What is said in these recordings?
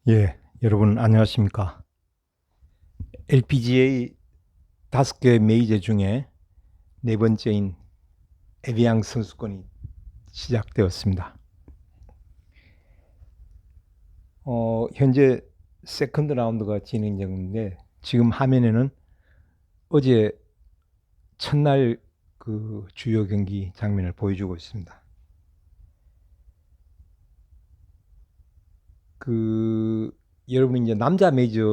예, 여러분 안녕하십니까? LPGA 5개 메이저 중에 네 번째인 에비앙 선수권이 시작되었습니다. 현재 세컨드 라운드가 진행 중인데 지금 화면에는 어제 첫날 그 주요 경기 장면을 보여주고 있습니다. 여러분이 이제 남자 메이저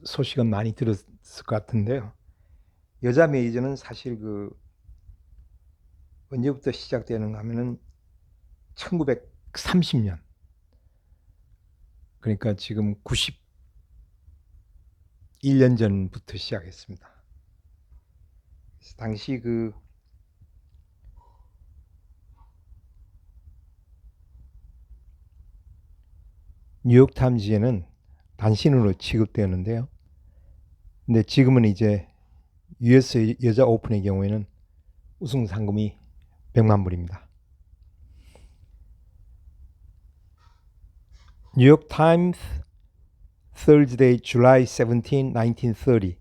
소식은 많이 들었을 것 같은데요. 여자 메이저는 사실 언제부터 시작되는가 하면은 1930년, 그러니까 지금 91년 전부터 시작했습니다. 당시 뉴욕타임즈에는 단신으로 취급되었는데요. 근데 지금은 이제 US 여자 오픈의 경우에는 우승 상금이 100만 불입니다. 뉴욕 타임스 Thursday, July 17, 1930.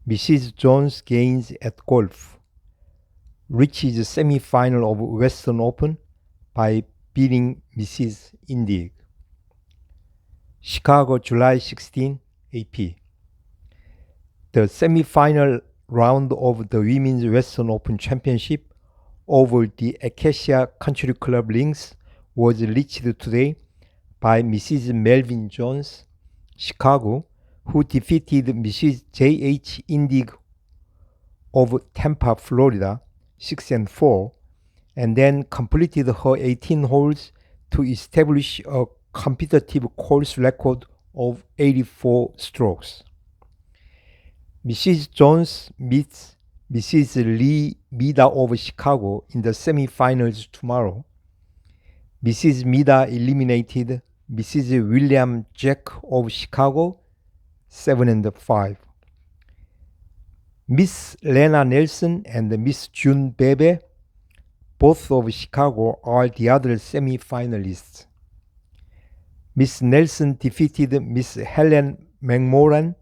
Mrs. Jones gains at golf. Reaches semi-final of Western Open by beating Mrs. Indig. Chicago, July 16, AP. The semi-final round of the Women's Western Open Championship over the Acacia Country Club links was reached today by Mrs. Melvin Jones, Chicago, who defeated Mrs. J.H. Indig of Tampa, Florida, 6-4, and then completed her 18 holes to establish a competitive course record of 84 strokes. Mrs. Jones meets Mrs. Lee Mida of Chicago in the semi-finals tomorrow. Mrs. Mida eliminated Mrs. William Jack of Chicago 7-5. Miss Lena Nelson and Miss June Bebe, both of Chicago, are the other semi-finalists. Miss Nelson defeated Miss Helen McMorran,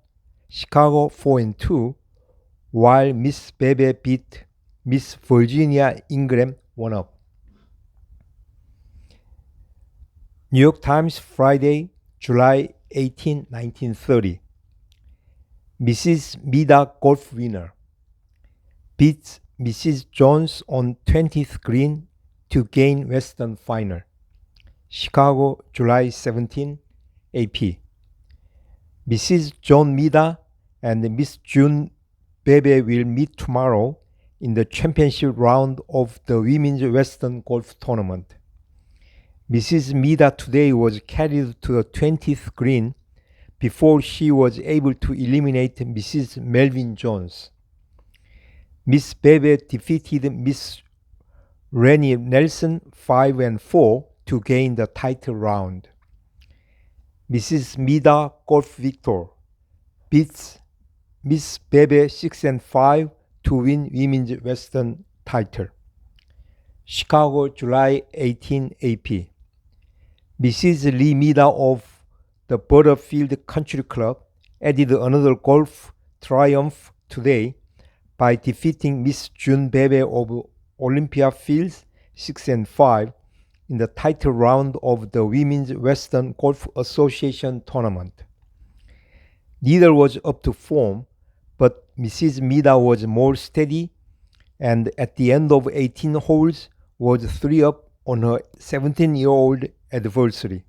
Chicago 4-2, while Miss Bebe beat Miss Virginia Ingram 1-up. New York Times, Friday, July 18, 1930. Mrs. Mida golf winner beats Mrs. Jones on 20th green to gain Western final. Chicago, July 17, AP. Mrs. John Mida and Miss June Bebe will meet tomorrow in the championship round of the Women's Western Golf Tournament. Mrs. Mida today was carried to the 20th green before she was able to eliminate Mrs. Melvin Jones. Miss Bebe defeated Miss Rennie Nelson 5-4 to gain the title round. Mrs. Mida golf victor beats Miss Bebe 6-5 to win Women's Western title. Chicago, July 18, AP. Mrs. Lee Mida of the Butterfield Country Club added another golf triumph today by defeating Miss June Bebe of Olympia Fields 6-5 in the title round of the Women's Western Golf Association tournament. Neither was up to form, but Mrs. Mida was more steady and at the end of 18 holes was 3-up on her 17-year-old adversary.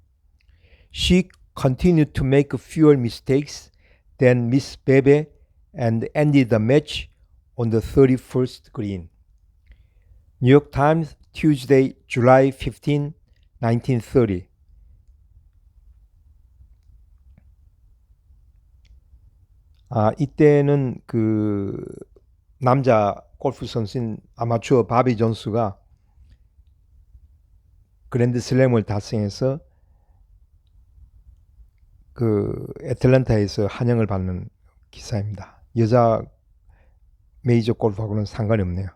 She continued to make fewer mistakes than Miss Bebe and ended the match on the 31st green. New York Times, Tuesday, July 15, 1930. 이때는 남자 골프 선수인 아마추어 바비 존스가 그랜드슬램을 달성해서 애틀랜타에서 환영을 받는 기사입니다. 여자 메이저 골프하고는 상관이 없네요.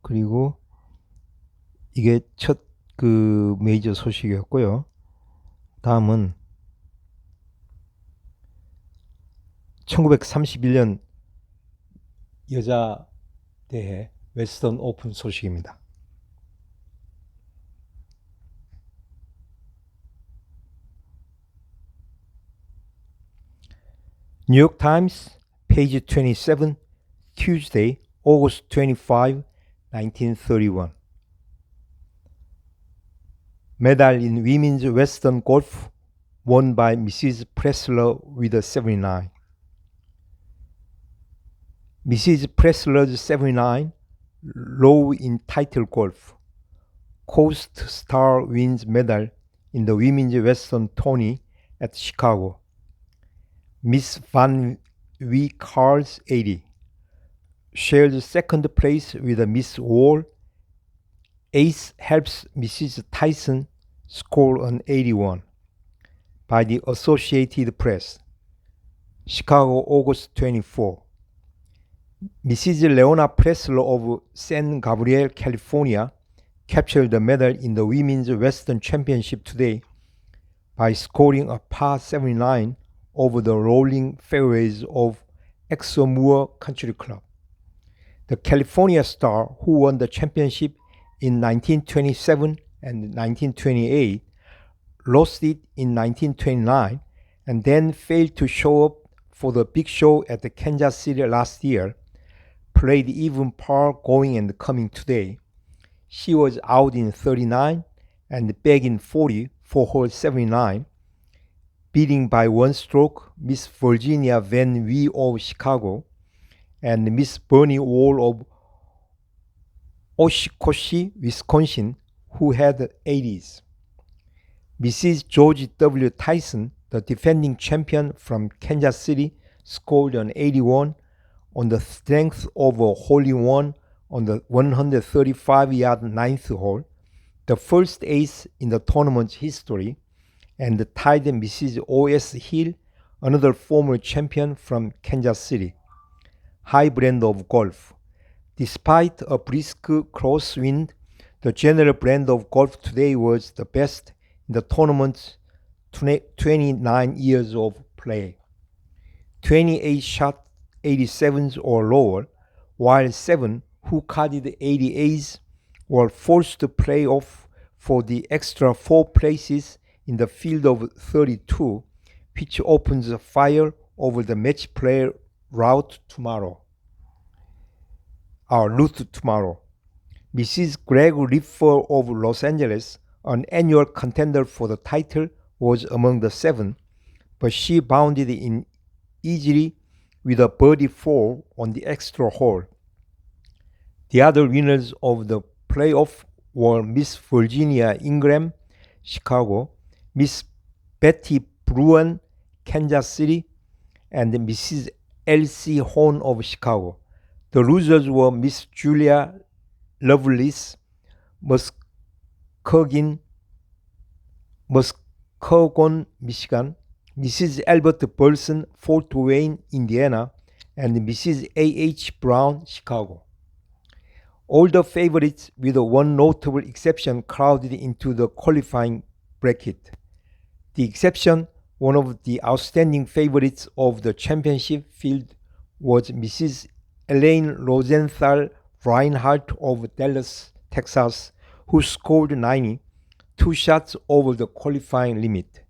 그리고 이게 첫 그 메이저 소식이었고요. 다음은 1931년 여자 대회 웨스턴 오픈 소식입니다. 뉴욕 타임스 page 27 Tuesday, August 25, 1931. Medal in women's Western golf won by Mrs. Pressler with a 79. Mrs. Pressler's 79, low in title golf. Coast star wins medal in the women's Western tourney at Chicago. Miss Van Carl's 80. Shares second place with Miss Wall. Ace helps Mrs. Tyson score an 81 by the Associated Press. Chicago, August 24. Mrs. Leona Pressler of San Gabriel, California, captured the medal in the Women's Western Championship today by scoring a par 79 over the rolling fairways of Exmoor Country Club. The California star, who won the championship in 1927 and 1928, lost it in 1929 and then failed to show up for the big show at the Kansas City last year, played even par going and coming today. She was out in 39 and back in 40 for her 79, beating by one stroke Miss Virginia Van Wee of Chicago and Miss Bernie Wall of Oshkosh, Wisconsin, who had 80s. Mrs. George W. Tyson, the defending champion from Kansas City, scored an 81 on the strength of a hole-in-one on the 135-yard ninth hole, the first ace in the tournament's history, and tied Mrs. O.S. Hill, another former champion from Kansas City. High brand of golf. Despite a brisk crosswind, the general brand of golf today was the best in the tournament's 29 years of play. 28 shot 87s or lower, while 7 who carded 88s were forced to play off for the extra 4 places in the field of 32, which opens fire over the match play route tomorrow. Mrs. Greg Riffer of Los Angeles, an annual contender for the title, was among the 7, but she bounded in easily with a birdie 4 on the extra hole. The other winners of the playoff were Miss Virginia Ingram, Chicago, Miss Betty Bruin, Kansas City, and Mrs. Elsie Horn of Chicago. The losers were Miss Julia Lovelace, Muskegon, Michigan, Mrs. Albert Burleson, Fort Wayne, Indiana, and Mrs. A.H. Brown, Chicago. All the favorites, with one notable exception, crowded into the qualifying bracket. The exception, one of the outstanding favorites of the championship field, was Mrs. Elaine Rosenthal Reinhardt of Dallas, Texas, who scored 90, 2 shots over the qualifying limit.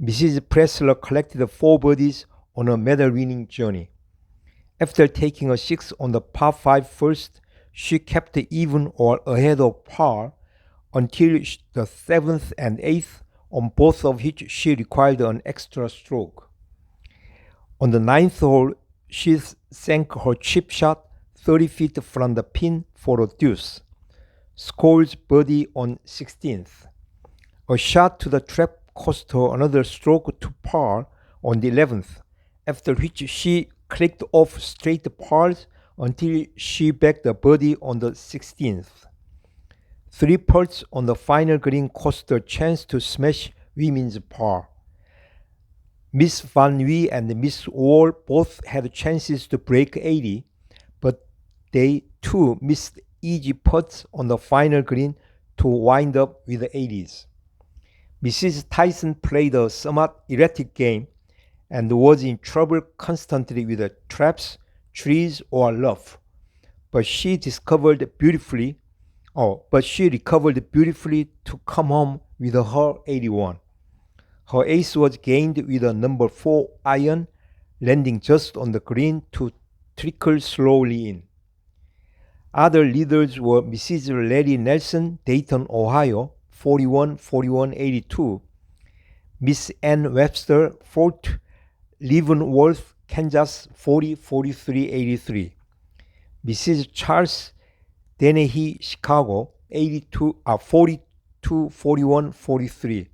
Mrs. Pressler collected 4 birdies on a medal-winning journey. After taking a 6 on the par 5 first, she kept even or ahead of par until the 7th and 8th, on both of which she required an extra stroke. On the 9th hole, she sank her chip shot 30 feet from the pin for a deuce. Scores birdie on 16th. A shot to the trap cost her another stroke to par on the 11th, after which she clicked off straight pars until she bagged a birdie on the 16th. 3 putts on the final green cost her a chance to smash women's par. Miss Van Wee and Miss Wall both had chances to break 80, but they too missed easy putts on the final green to wind up with the 80s. Mrs. Tyson played a somewhat erratic game and was in trouble constantly with the traps, trees, or rough. But she recovered beautifully to come home with her 81. Her ace was gained with a number 4 iron, landing just on the green to trickle slowly in. Other leaders were Mrs. Larry Nelson, Dayton, Ohio, 41-41-82, Miss Ann Webster, Fort Leavenworth, Kansas, 40-43-83, Mrs. Charles Dennehy, Chicago, 42-41-43,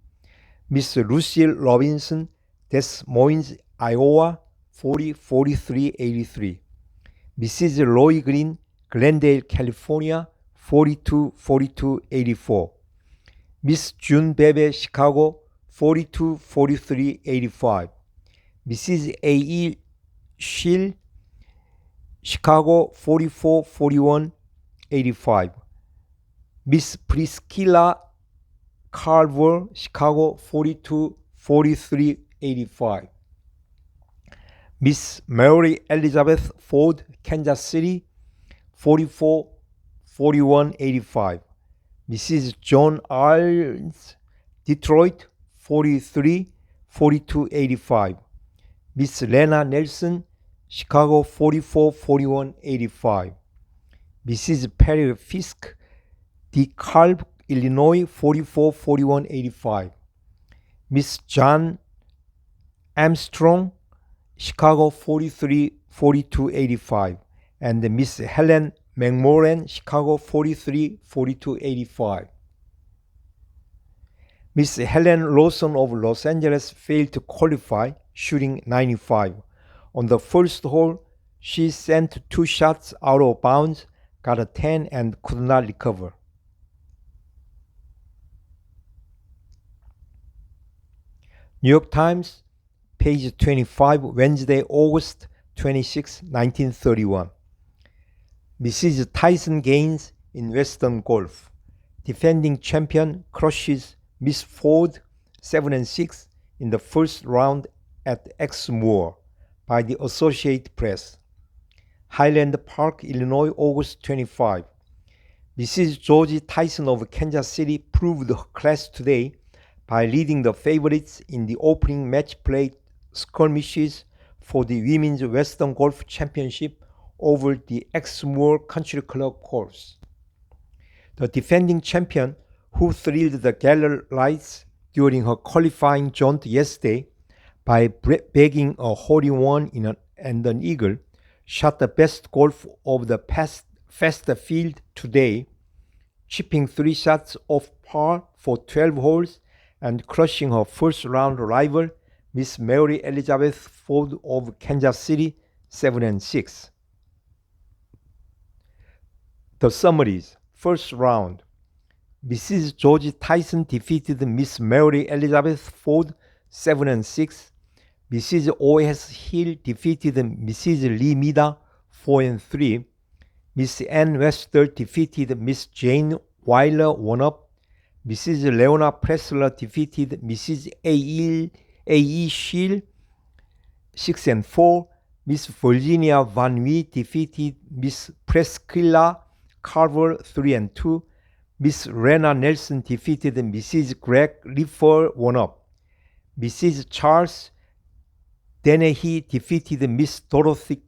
Miss Lucille Robinson, Des Moines, Iowa, 40-43-83, Mrs. Roy Green, Glendale, California, 42-42-84, Miss June Bebe, Chicago, 42-43-85, Mrs. A.E. Schill, Chicago, 44-41-85, Miss Priscilla Carver, Chicago, 42-43-85, Miss Mary Elizabeth Ford, Kansas City, 44-41-85, Mrs. John Arns, Detroit, 43-42-85, Miss Lena Nelson, Chicago, 44-41-85, Mrs. Perry Fisk, DeKalb, Illinois, 44-41-85, Miss John Armstrong, Chicago, 43-42-85, and Miss Helen McMorran, Chicago, 43-42-85. Miss Helen Lawson of Los Angeles failed to qualify, shooting 95. On the first hole, she sent 2 shots out of bounds, got a 10, and could not recover. New York Times, page 25, Wednesday, August 26, 1931. Mrs. Tyson gains in Western Golf. Defending champion crushes Miss Ford 7-6 in the first round at Exmoor by the Associated Press. Highland Park, Illinois, August 25. Mrs. George Tyson of Kansas City proved her class today by leading the favorites in the opening match play skirmishes for the Women's Western Golf Championship over the Exmoor Country Club course. The defending champion, who thrilled the Gallerites during her qualifying jaunt yesterday by bagging a hole-in-one and an eagle, shot the best golf of the faster field today, chipping 3 shots off par for 12 holes and crushing her first-round rival, Miss Mary Elizabeth Ford of Kansas City, 7-6. The summaries. First round. Mrs. George Tyson defeated Miss Mary Elizabeth Ford, 7-6. Mrs. O.S. Hill defeated Mrs. Lee Mida, 4-3. Miss Ann Webster defeated Miss Jane Weiler, 1-up. Mrs. Leona Pressler defeated Mrs. A.E. Schill, 6-4. Miss Virginia Van Wee defeated Miss Priscilla Carver, 3-2. Miss Rena Nelson defeated Mrs. Greg Liffer, 1-up. Mrs. Charles Dennehy defeated Miss Dorothy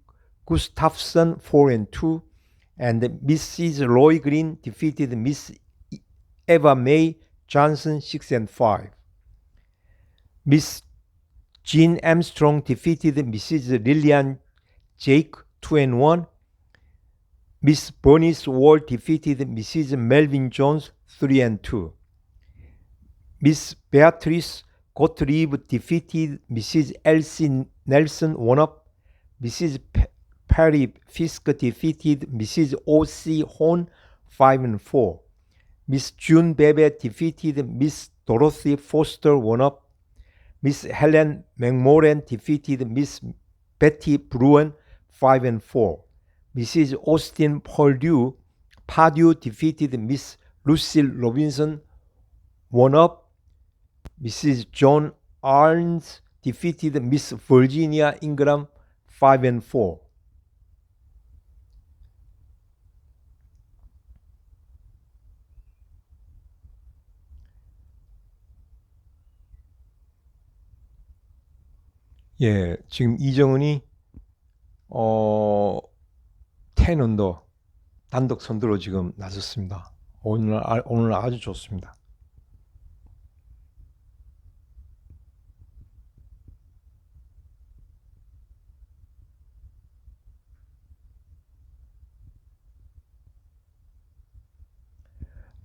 Gustafson, 4-2. And Mrs. Roy Green defeated Miss Eva Mae Johnson, 6-5. Miss Jean Armstrong defeated Mrs. Lillian Jake, 2-1. Miss Bernice Ward defeated Mrs. Melvin Jones, 3-2. Miss Beatrice Gottlieb defeated Mrs. Elsie Nelson, 1-up. Mrs. Perry Fisk defeated Mrs. O.C. Horn, 5-4. Miss June Bebe defeated Miss Dorothy Foster, 1-up. Miss Helen McMorran defeated Miss Betty Bruin, 5-4. Mrs. Austin Pardue defeated Miss Lucille Robinson 1-up. Mrs. Joan Arns defeated Miss Virginia Ingram 5-4. 예, 지금 이정은이 10 언더 단독 선두로 지금 나섰습니다. 오늘 아주 좋습니다.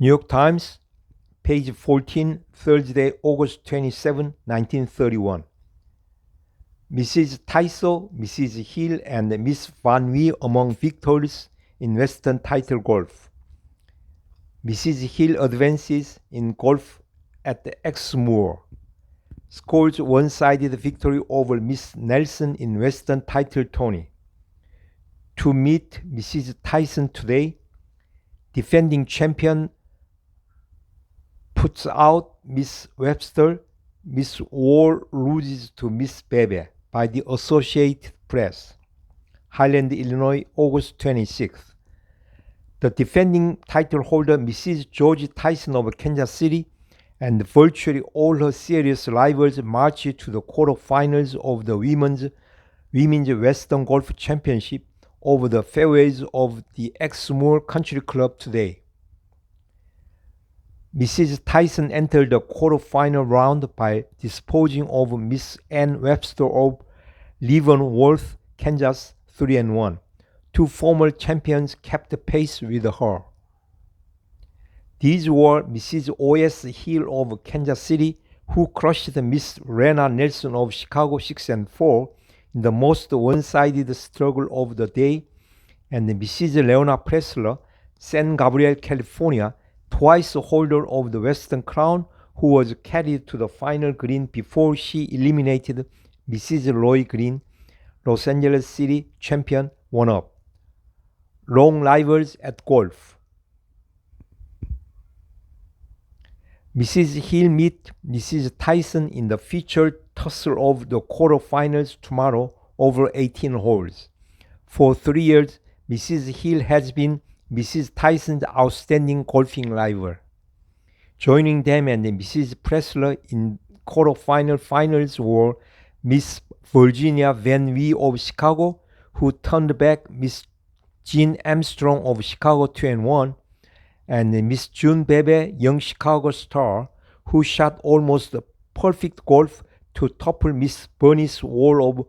New York Times, page 14, Thursday, August 27, 1931. Mrs. Tyso, Mrs. Hill, and Miss Van Wee among victors in Western title golf. Mrs. Hill advances in golf at Exmoor. Scores one-sided victory over Miss Nelson in Western title tourney. To meet Mrs. Tyson today, defending champion puts out Miss Webster. Miss Wall loses to Miss Bebe by the Associated Press. Highland, Illinois, August 26th. The defending title holder, Mrs. George Tyson of Kansas City, and virtually all her serious rivals march to the quarterfinals of the Women's Western Golf Championship over the fairways of the Exmoor Country Club today. Mrs. Tyson entered the quarterfinal round by disposing of Miss Ann Webster of Leavenworth, Kansas, 3-1. Two former champions kept pace with her. These were Mrs. O.S. Hill of Kansas City, who crushed Miss Rena Nelson of Chicago 6-4 in the most one-sided struggle of the day, and Mrs. Leona Pressler, San Gabriel, California, twice holder of the Western Crown, who was carried to the final green before she eliminated Mrs. Roy Green, Los Angeles City champion, 1-up. Long rivals at golf. Mrs. Hill meet Mrs. Tyson in the featured tussle of the quarterfinals tomorrow over 18 holes. For 3 years, Mrs. Hill has been Mrs. Tyson's outstanding golfing rival. Joining them and Mrs. Pressler in quarterfinal finals were Miss Virginia Van Wee of Chicago, who turned back Miss Jean Armstrong of Chicago 2-1, and Miss June Bebe, young Chicago star, who shot almost perfect golf to topple Miss Bernice Wall of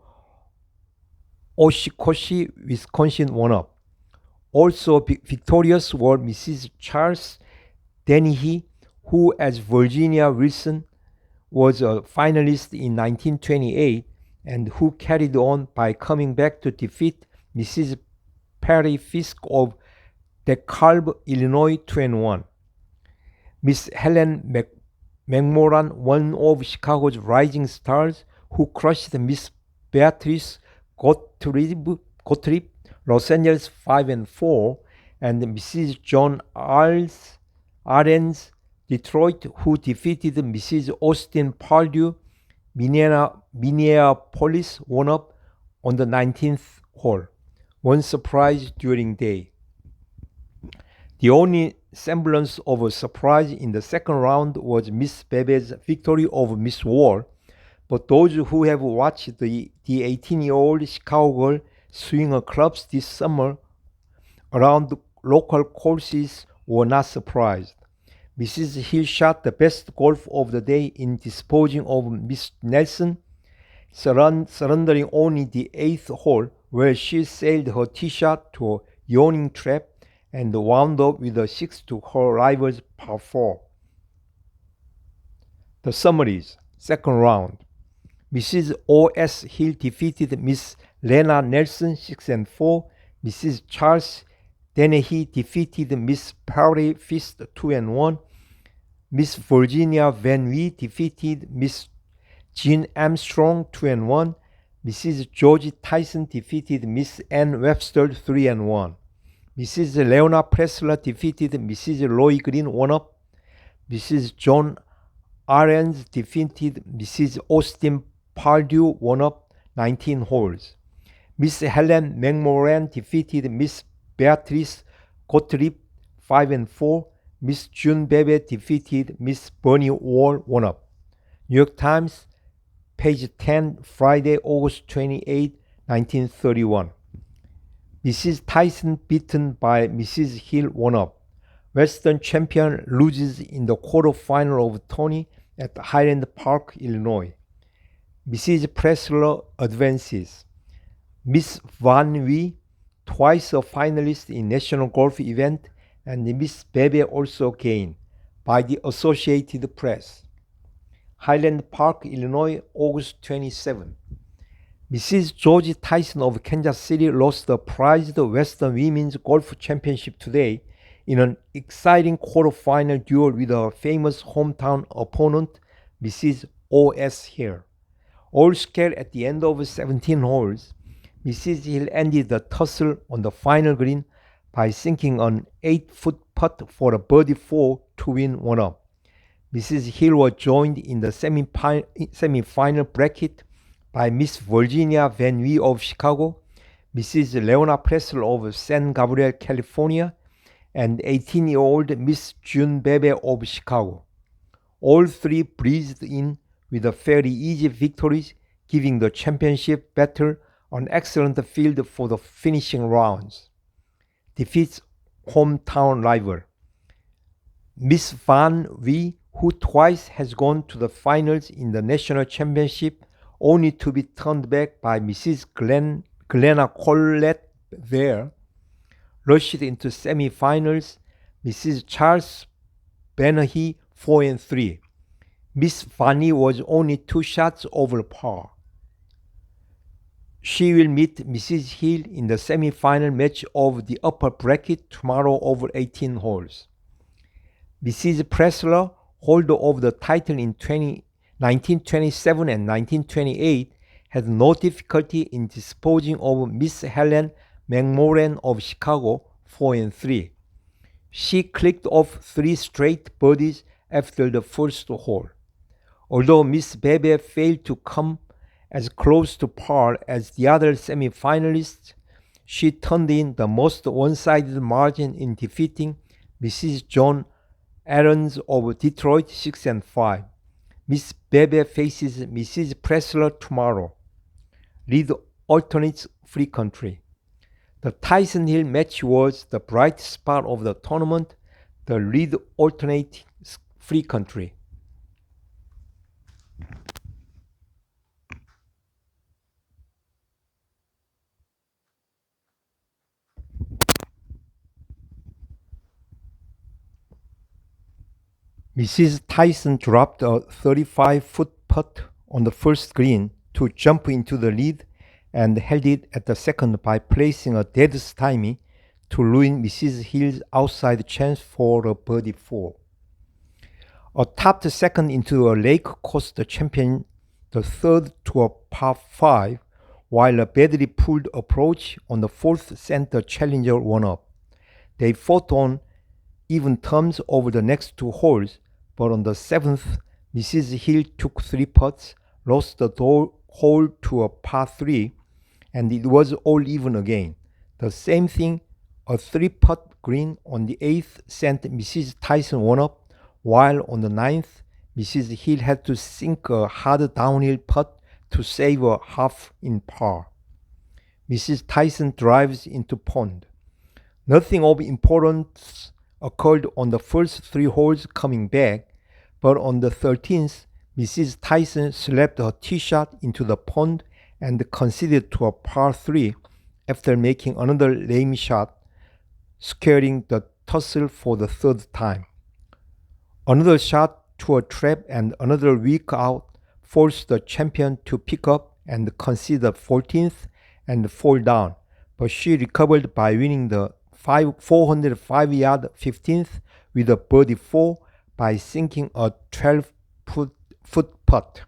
Oshikoshi, Wisconsin, 1-up. Also victorious were Mrs. Charles Dennehy, who, as Virginia Wilson, was a finalist in 1928 and who carried on by coming back to defeat Mrs. Perry Fisk of DeKalb, Illinois, 2-1. Miss Helen McMorran, one of Chicago's rising stars, who crushed Miss Beatrice Gottlieb, Los Angeles 5-4, and Mrs. John Arens, Detroit, who defeated Mrs. Austin Pardue, Minneapolis, 1-up on the 19th hole. One surprise during day. The only semblance of a surprise in the second round was Miss Bebe's victory over Miss Wall, but those who have watched the 18-year-old Chicago girl swing her clubs this summer around local courses were not surprised. Mrs. Hill shot the best golf of the day in disposing of Miss Nelson, surrendering only the 8th hole, where she sailed her tee shot to a yawning trap and wound up with a 6 to her rival's par 4. The summaries. Second round. Mrs. O.S. Hill defeated Miss Lena Nelson 6-4. Mrs. Charles Dennehy defeated Miss Perry Fisk 2-1. Miss Virginia Van Wee defeated Miss Jean Armstrong 2-1. Mrs. George Tyson defeated Miss Ann Webster 3-1. Mrs. Leona Pressler defeated Mrs. Roy Green 1-up. Mrs. John Ahrens defeated Mrs. Austin Pardue 1-up, 19 holes. Miss Helen McMoran defeated Miss Beatrice Gottlieb 5-4. Miss June Bebe defeated Miss Bernie Wall 1-up. New York Times, page 10, Friday, August 28, 1931. Mrs. Tyson beaten by Mrs. Hill 1-up. Western champion loses in the quarterfinal of Tony at Highland Park, Illinois. Mrs. Pressler advances. Miss Van Wee, twice a finalist in national golf event, and Miss Bebe also gained by the Associated Press. Highland Park, Illinois, August 27. Mrs. George Tyson of Kansas City lost the prized Western Women's Golf Championship today in an exciting quarterfinal duel with her famous hometown opponent, Mrs. O.S. Hill. All scale at the end of 17 holes, Mrs. Hill ended the tussle on the final green by sinking an 8-foot putt for a birdie 4 to win 1-up. Mrs. Hill was joined in the semi-final bracket by Miss Virginia Van Wee of Chicago, Mrs. Leona Pressler of San Gabriel, California, and 18-year-old Miss June Bebe of Chicago. All three breezed in with a fairly easy victories, giving the championship battle an excellent field for the finishing rounds. Defeats hometown rival. Miss Van Wee, who twice has gone to the finals in the national championship, only to be turned back by Mrs. Glenna Collette there, rushed into semi-finals. Mrs. Charles Benahy 4-3. Miss Fanny was only 2 shots over par. She will meet Mrs. Hill in the semi-final match of the upper bracket tomorrow over 18 holes. Mrs. Pressler, holder of the title in 1927 and 1928, had no difficulty in disposing of Miss Helen McMoran of Chicago 4-3. She clicked off 3 straight birdies after the first hole. Although Miss Bebe failed to come as close to par as the other semi-finalists, she turned in the most one-sided margin in defeating Mrs. John Ahrens of Detroit 6-5. Miss Bebe faces Mrs. Pressler tomorrow. Lead alternates free country. The Tyson Hill match was the bright spot of the tournament, the lead alternate free country. Mrs. Tyson dropped a 35-foot putt on the first green to jump into the lead and held it at the second by placing a dead stymie to ruin Mrs. Hill's outside chance for a birdie 4. A topped second into a lake cost the champion the third to a par 5, while a badly pulled approach on the fourth sent the challenger 1-up. They fought on even terms over the next 2 holes, but on the 7th, Mrs. Hill took 3 putts, lost the hole to a par 3, and it was all even again. The same thing, a 3-putt green on the 8th sent Mrs. Tyson 1-up, while on the 9th, Mrs. Hill had to sink a hard downhill putt to save a half in par. Mrs. Tyson drives into pond. Nothing of importance occurred on the first 3 holes coming back, but on the 13th, Mrs. Tyson slapped her tee shot into the pond and conceded to a par 3 after making another lame shot, squaring the tussle for the 3rd time. Another shot to a trap and another weak out forced the champion to pick up and concede the 14th and fall down, but she recovered by winning the 405-yard 15th with a birdie 4 by sinking a 12-foot putt.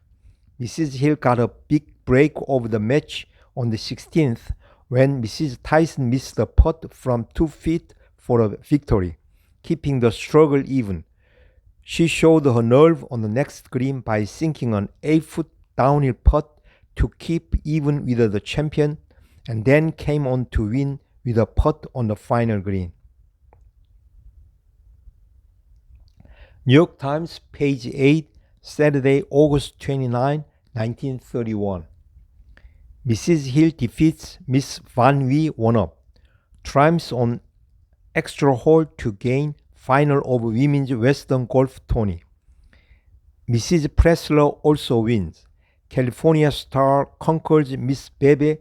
Mrs. Hill got a big break of the match on the 16th when Mrs. Tyson missed a putt from 2 feet for a victory, keeping the struggle even. She showed her nerve on the next green by sinking an 8-foot downhill putt to keep even with the champion, and then came on to win with a putt on the final green. New York Times, page 8, Saturday, August 29, 1931. Mrs. Hill defeats Miss Van Wee 1-up. Triumphs on extra hole to gain final of Women's Western Golf Tourney. Mrs. Pressler also wins. California star conquers Miss Bebe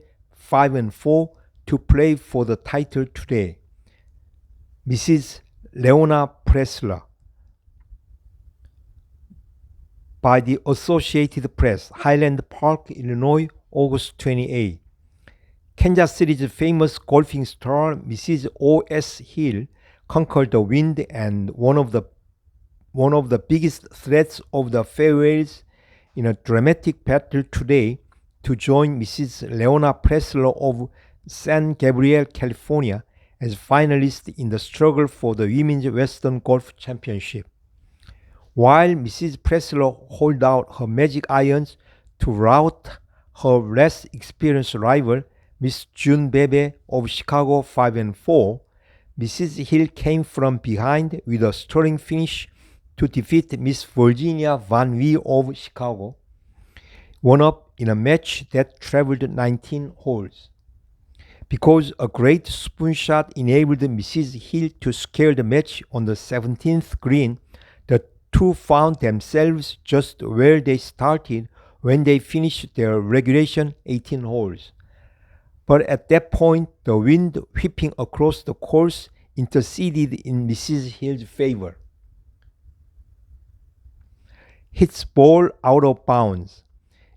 5-4 to play for the title today. Mrs. Leona Pressler. By the Associated Press, Highland Park, Illinois, August 28. Kansas City's famous golfing star Mrs. O.S. Hill conquered the wind and one of the biggest threats of the fairways in a dramatic battle today to join Mrs. Leona Pressler of San Gabriel, California, as finalists in the struggle for the Women's Western Golf Championship. While Mrs. Pressler holds out her magic irons to rout her less experienced rival, Miss June Bebe of Chicago 5-4, Mrs. Hill came from behind with a stirring finish to defeat Miss Virginia Van Wee of Chicago, 1-up in a match that traveled 19 holes. Because a great spoon shot enabled Mrs. Hill to scale the match on the 17th green, the two found themselves just where they started when they finished their regulation 18 holes. But at that point, the wind whipping across the course interceded in Mrs. Hill's favor. Hits ball out of bounds.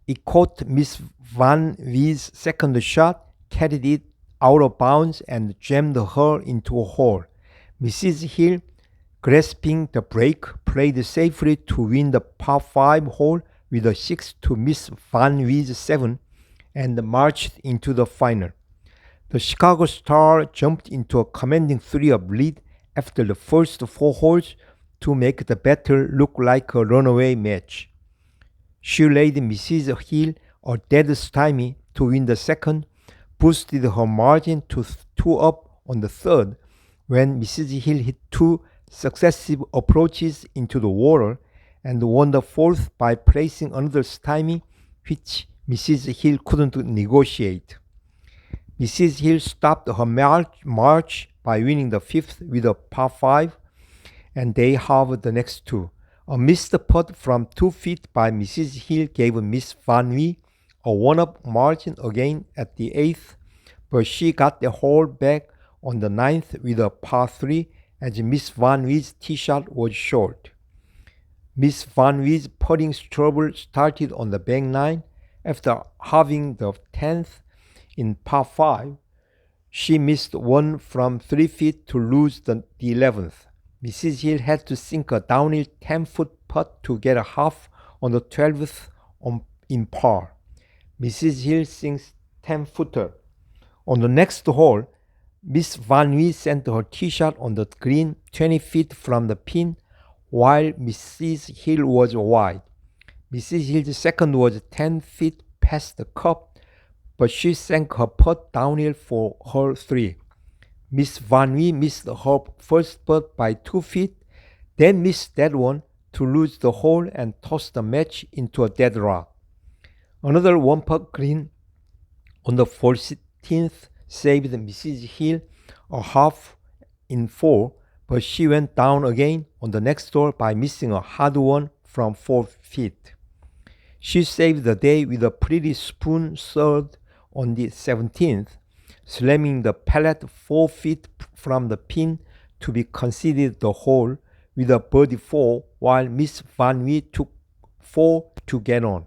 It caught Miss Van Wee's second shot, carried it out of bounds, and jammed her into a hole. Mrs. Hill, grasping the break, played safely to win the par 5 hole with a 6 to Miss Van Wee's 7 and marched into the final. The Chicago star jumped into a commanding 3-up lead after the first 4 holes to make the battle look like a runaway match. She laid Mrs. Hill a dead stymie to win the second, boosted her margin to 2-up on the third when Mrs. Hill hit 2 successive approaches into the water, and won the fourth by placing another stymie which Mrs. Hill couldn't negotiate. Mrs. Hill stopped her march by winning the fifth with a par 5, and they halved the next 2. A missed putt from 2 feet by Mrs. Hill gave Miss Van Wee a 1-up margin again at the 8th, but she got the hole back on the 9th with a par 3 as Miss Van Wee's tee shot was short. Miss Van Wee's putting trouble started on the back 9. After halving the 10th in par 5, she missed one from 3 feet to lose the 11th. Mrs. Hill had to sink a downhill 10-foot putt to get a half on the 12th in par. Mrs. Hill sinks 10-footer. On the next hole, Miss Van Wee sent her tee shot on the green 20 feet from the pin, while Mrs. Hill was wide. Mrs. Hill's second was 10 feet past the cup, but she sank her putt downhill for her 3. Miss Van Wee missed her first putt by 2 feet, then missed that one to lose the hole and toss the match into a deadlock. Another 1-putt green on the 14th saved Mrs. Hill a half in 4, but she went down again on the next hole by missing a hard one from 4 feet. She saved the day with a pretty spoon third on the 17th, slamming the pallet 4 feet from the pin to be conceded the hole with a birdie 4, while Miss Van Wee took 4 to get on.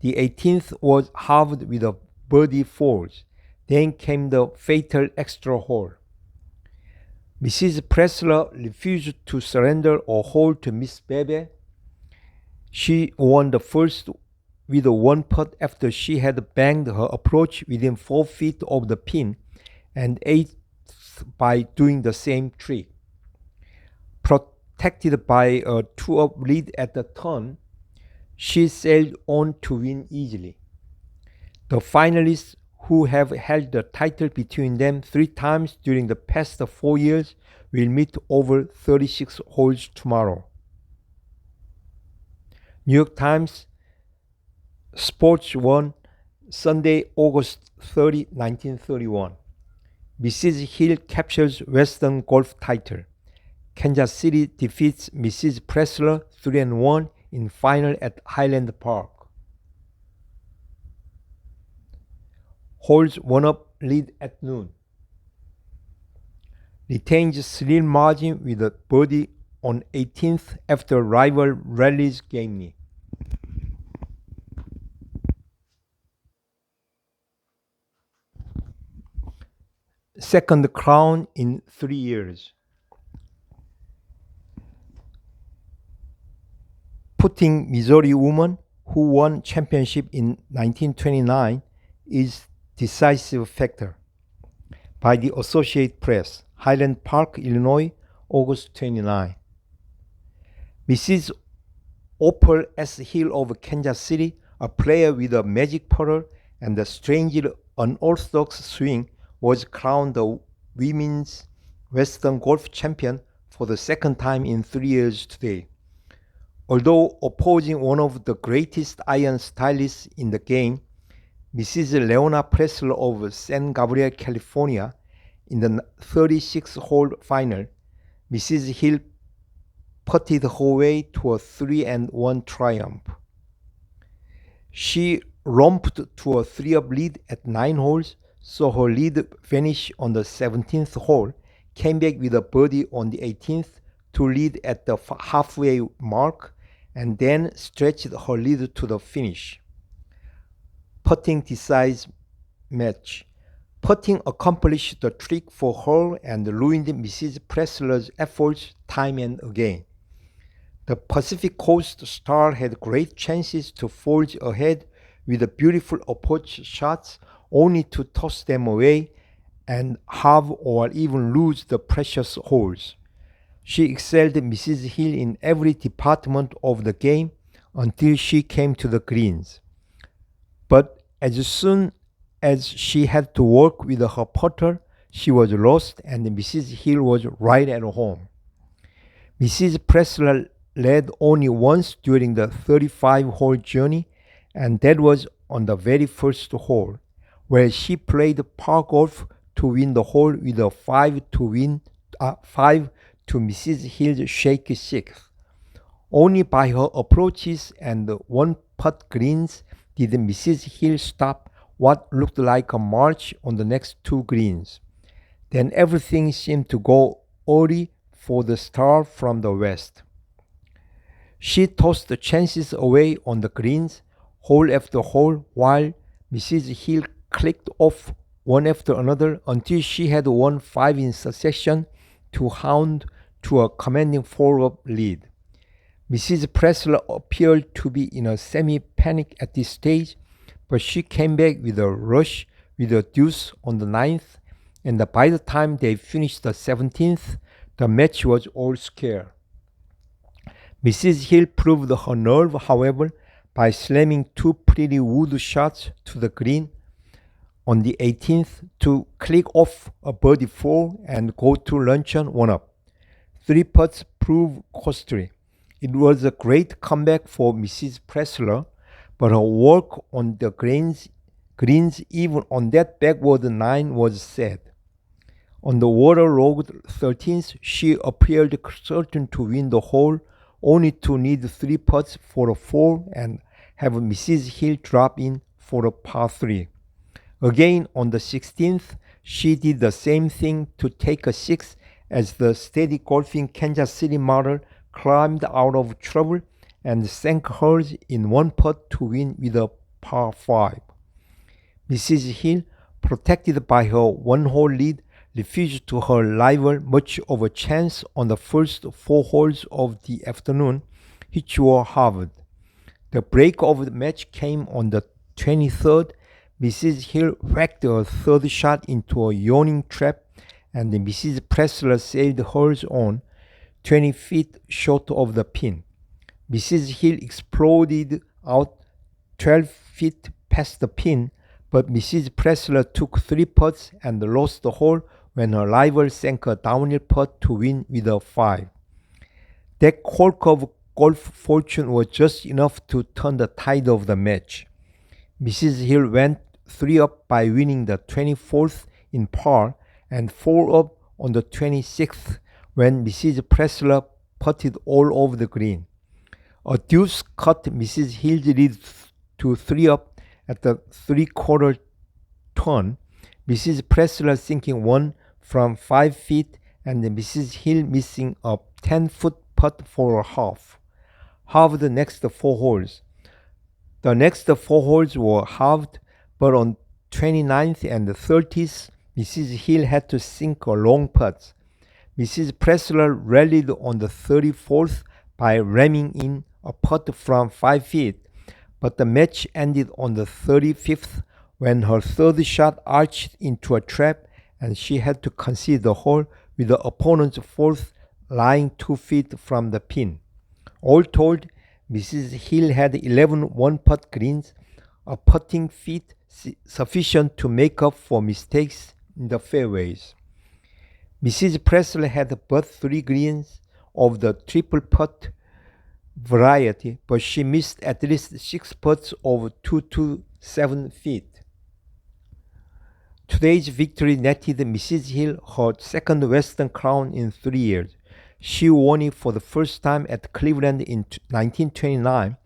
The 18th was halved with a birdie 4s. Then came the fatal extra hole. Mrs. Pressler refused to surrender a hole to Miss Bebe. She won the first with one putt after she had banged her approach within 4 feet of the pin, and 8th by doing the same trick. Protected by a 2-up lead at the turn, she sailed on to win easily. The finalists, who have held the title between them 3 times during the past 4 years, will meet over 36 holes tomorrow. New York Times Sports 1, Sunday, August 30, 1931. Mrs. Hill captures Western golf title. Kansas City defeats Mrs. Pressler 3-1 in final at Highland Park. Holds 1-up lead at noon. Retains slim margin with a birdie on 18th after rival rallies gamely. Second crown in 3 years. Putting Missouri woman who won championship in 1929 is decisive factor. By the Associated Press, Highland Park, Illinois, August 29. Mrs. Opal S. Hill of Kansas City, a player with a magic putter and a strangely unorthodox swing, was crowned the women's Western golf champion for the second time in 3 years today. Although opposing one of the greatest iron stylists in the game, Mrs. Leona Pressler of San Gabriel, California, in the 36-hole final, Mrs. Hill putted her way to a 3-1 triumph. She romped to a 3-up lead at 9 holes, saw her lead vanish on the 17th hole, came back with a birdie on the 18th to lead at the halfway mark, and then stretched her lead to the finish. Putting decides match. Putting accomplished the trick for her and ruined Mrs. Pressler's efforts time and again. The Pacific Coast star had great chances to forge ahead with beautiful approach shots, only to toss them away and halve or even lose the precious holes. She excelled Mrs. Hill in every department of the game until she came to the greens. But as soon as she had to work with her putter, she was lost and Mrs. Hill was right at home. Mrs. Pressler led only once during the 35-hole journey, and that was on the very first hole, where she played par golf to win the hole with a 5 to Mrs. Hill's shaky 6th. Only by her approaches and one-putt greens did Mrs. Hill stop what looked like a march on the next 2 greens. Then everything seemed to go awry for the star from the west. She tossed the chances away on the greens, hole after hole, while Mrs. Hill clicked off one after another until she had won 5 in succession to hound to a commanding 4-up lead. Mrs. Pressler appeared to be in a semi-panic at this stage, but she came back with a rush with a deuce on the 9th, and by the time they finished the 17th, the match was all square. Mrs. Hill proved her nerve, however, by slamming 2 pretty wood shots to the green on the 18th to click off a birdie 4 and go to luncheon 1-up. 3 putts proved costly. It was a great comeback for Mrs. Pressler, but her work on the greens even on that backward 9 was sad. On the waterlogged 13th, she appeared certain to win the hole, only to need 3 putts for a 4 and have Mrs. Hill drop in for a par 3. Again on the 16th, she did the same thing to take a 6 as the steady golfing Kansas City model climbed out of trouble and sank hers in 1 putt to win with a par 5. Mrs. Hill, protected by her 1-hole lead, refused to her rival much of a chance on the first 4 holes of the afternoon, which were halved. The break of the match came on the 23rd. Mrs. Hill whacked a third shot into a yawning trap, and Mrs. Pressler saved hers on 20 feet short of the pin. Mrs. Hill exploded out 12 feet past the pin, but Mrs. Pressler took 3 putts and lost the hole when her rival sank a downhill putt to win with a 5. That hulk of golf fortune was just enough to turn the tide of the match. Mrs. Hill went 3 up by winning the 24th in par and 4 up on the 26th when Mrs. Pressler putted all over the green. A deuce cut Mrs. Hill's lead to 3 up at the 3/4 turn, Mrs. Pressler sinking 1 from 5 feet and Mrs. Hill missing a 10-foot putt for a half. Halved the next 4 holes. The next 4 holes were halved, but on 29th and 30th, Mrs. Hill had to sink a long putt. Mrs. Pressler rallied on the 34th by ramming in a putt from 5 feet, but the match ended on the 35th when her third shot arched into a trap and she had to concede the hole with the opponent's fourth lying 2 feet from the pin. All told, Mrs. Hill had 11 one-putt greens, a putting feat sufficient to make up for mistakes in the fairways. Mrs. Pressler had but 3 greens of the triple putt variety, but she missed at least 6 putts of 2 to 7 feet. Today's victory netted Mrs. Hill her second Western Crown in 3 years. She won it for the first time at Cleveland in 1929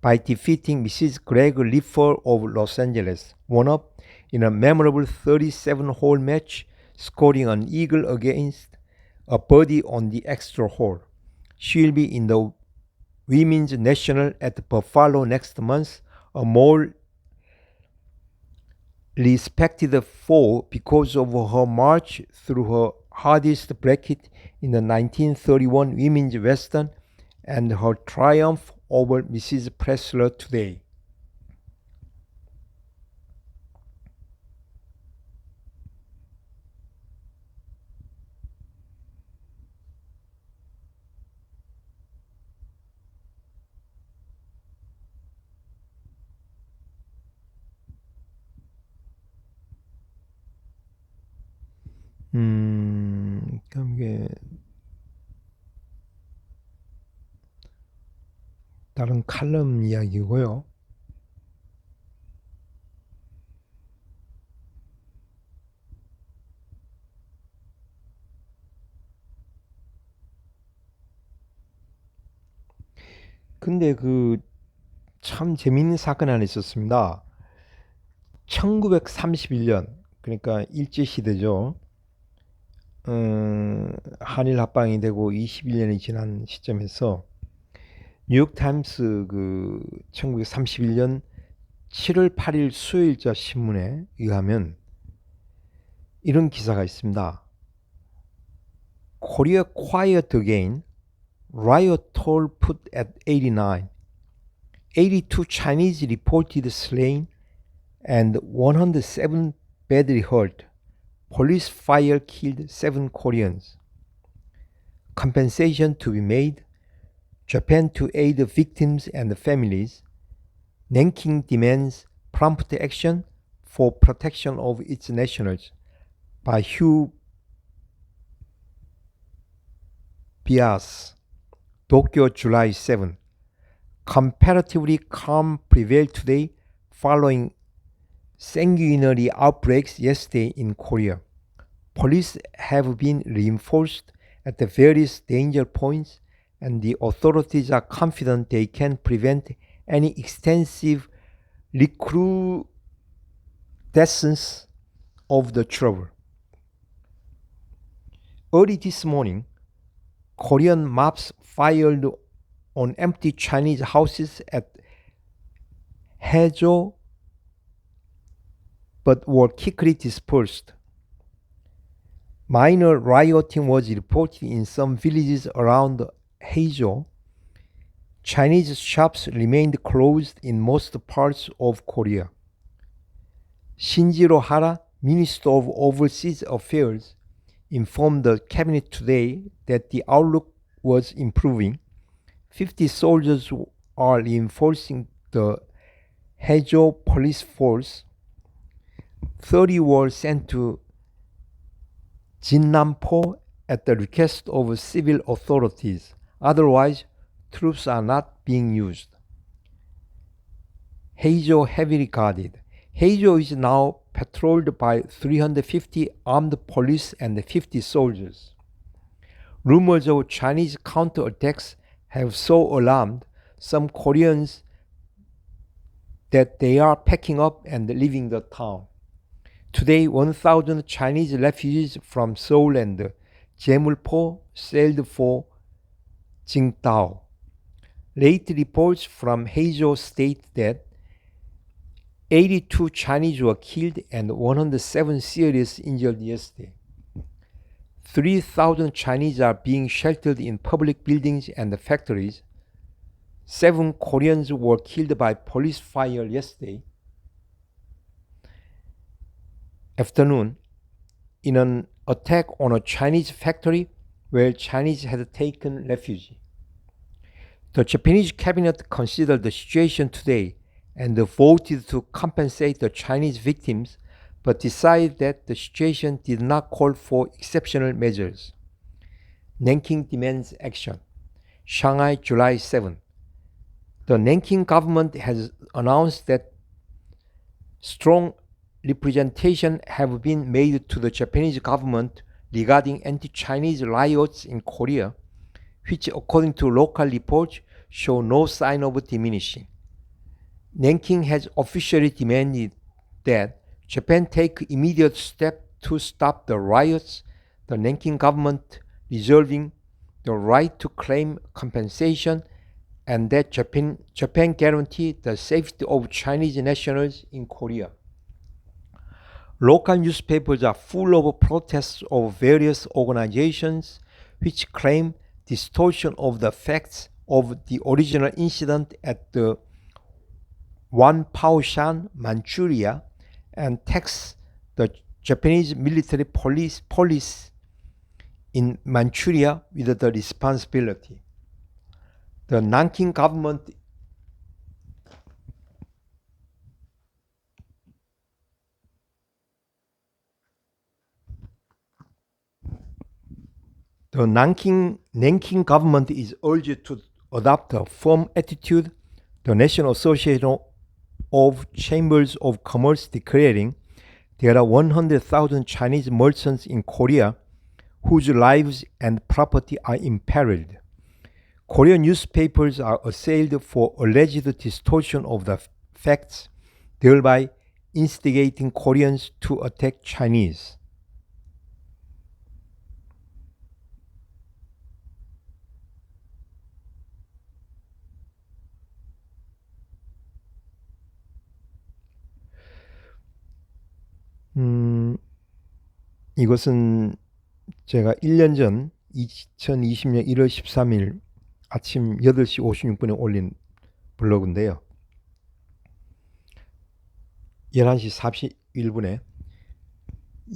by defeating Mrs. Greg Liffer of Los Angeles, 1 up in a memorable 37-hole match, scoring an eagle against a birdie on the extra hole. She'll be in the Women's National at Buffalo next month, a more respected foe because of her march through her hardest bracket in the 1931 Women's Western and her triumph over Mrs. Pressler today. 그럼 이게 다른 칼럼 이야기고요. 근데 참 재밌는 사건 하나 있었습니다. 1931년, 그러니까 일제시대죠. 한일 합방이 되고 21년이 지난 시점에서 뉴욕타임스 1931년 7월 8일 수요일자 신문에 의하면 이런 기사가 있습니다. Korea quiet again. Riot toll put at 89. 82 Chinese reported slain and 107 badly hurt. Police fire killed 7 Koreans. Compensation to be made. Japan to aid victims and families. Nanking demands prompt action for protection of its nationals. By Hugh Bias. Tokyo, July 7. Comparatively calm prevailed today following sanguinary outbreaks yesterday in Korea. Police have been reinforced at the various danger points, and the authorities are confident they can prevent any extensive recrudescence of the trouble. Early this morning, Korean mobs fired on empty Chinese houses at Haejo but were quickly dispersed. Minor rioting was reported in some villages around Haejo. Chinese shops remained closed in most parts of Korea. Shinjiro Hara, Minister of Overseas Affairs, informed the cabinet today that the outlook was improving. 50 soldiers are reinforcing the Haejo police force. 30 were sent to Jinnampo at the request of civil authorities. Otherwise, troops are not being used. Haejo heavily guarded. Haejo is now patrolled by 350 armed police and 50 soldiers. Rumors of Chinese counterattacks have so alarmed some Koreans that they are packing up and leaving the town. Today, 1,000 Chinese refugees from Seoul and Jaemulpo sailed for Qingdao. Late reports from Haejo state that 82 Chinese were killed and 107 seriously injured yesterday. 3,000 Chinese are being sheltered in public buildings and factories. 7 Koreans were killed by police fire yesterday afternoon in an attack on a Chinese factory where Chinese had taken refuge. The Japanese cabinet considered the situation today and voted to compensate the Chinese victims, but decided that the situation did not call for exceptional measures. Nanking demands action. Shanghai, July 7. The Nanking government has announced that strong representations have been made to the Japanese government regarding anti-Chinese riots in Korea, which according to local reports show no sign of diminishing. Nanking has officially demanded that Japan take immediate steps to stop the riots, the Nanking government reserving the right to claim compensation, and that Japan guarantee the safety of Chinese nationals in Korea. Local newspapers are full of protests of various organizations which claim distortion of the facts of the original incident at the Wanpaoshan, Manchuria, and tax the Japanese military police in Manchuria with the responsibility. The Nanking government Nanking government is urged to adopt a firm attitude. The National Association of Chambers of Commerce declaring there are 100,000 Chinese merchants in Korea whose lives and property are imperiled. Korean newspapers are assailed for alleged distortion of the facts, thereby instigating Koreans to attack Chinese. 이것은 제가 1년 전 2020년 1월 13일 아침 8시 56분에 올린 블로그인데요. 11시 41분에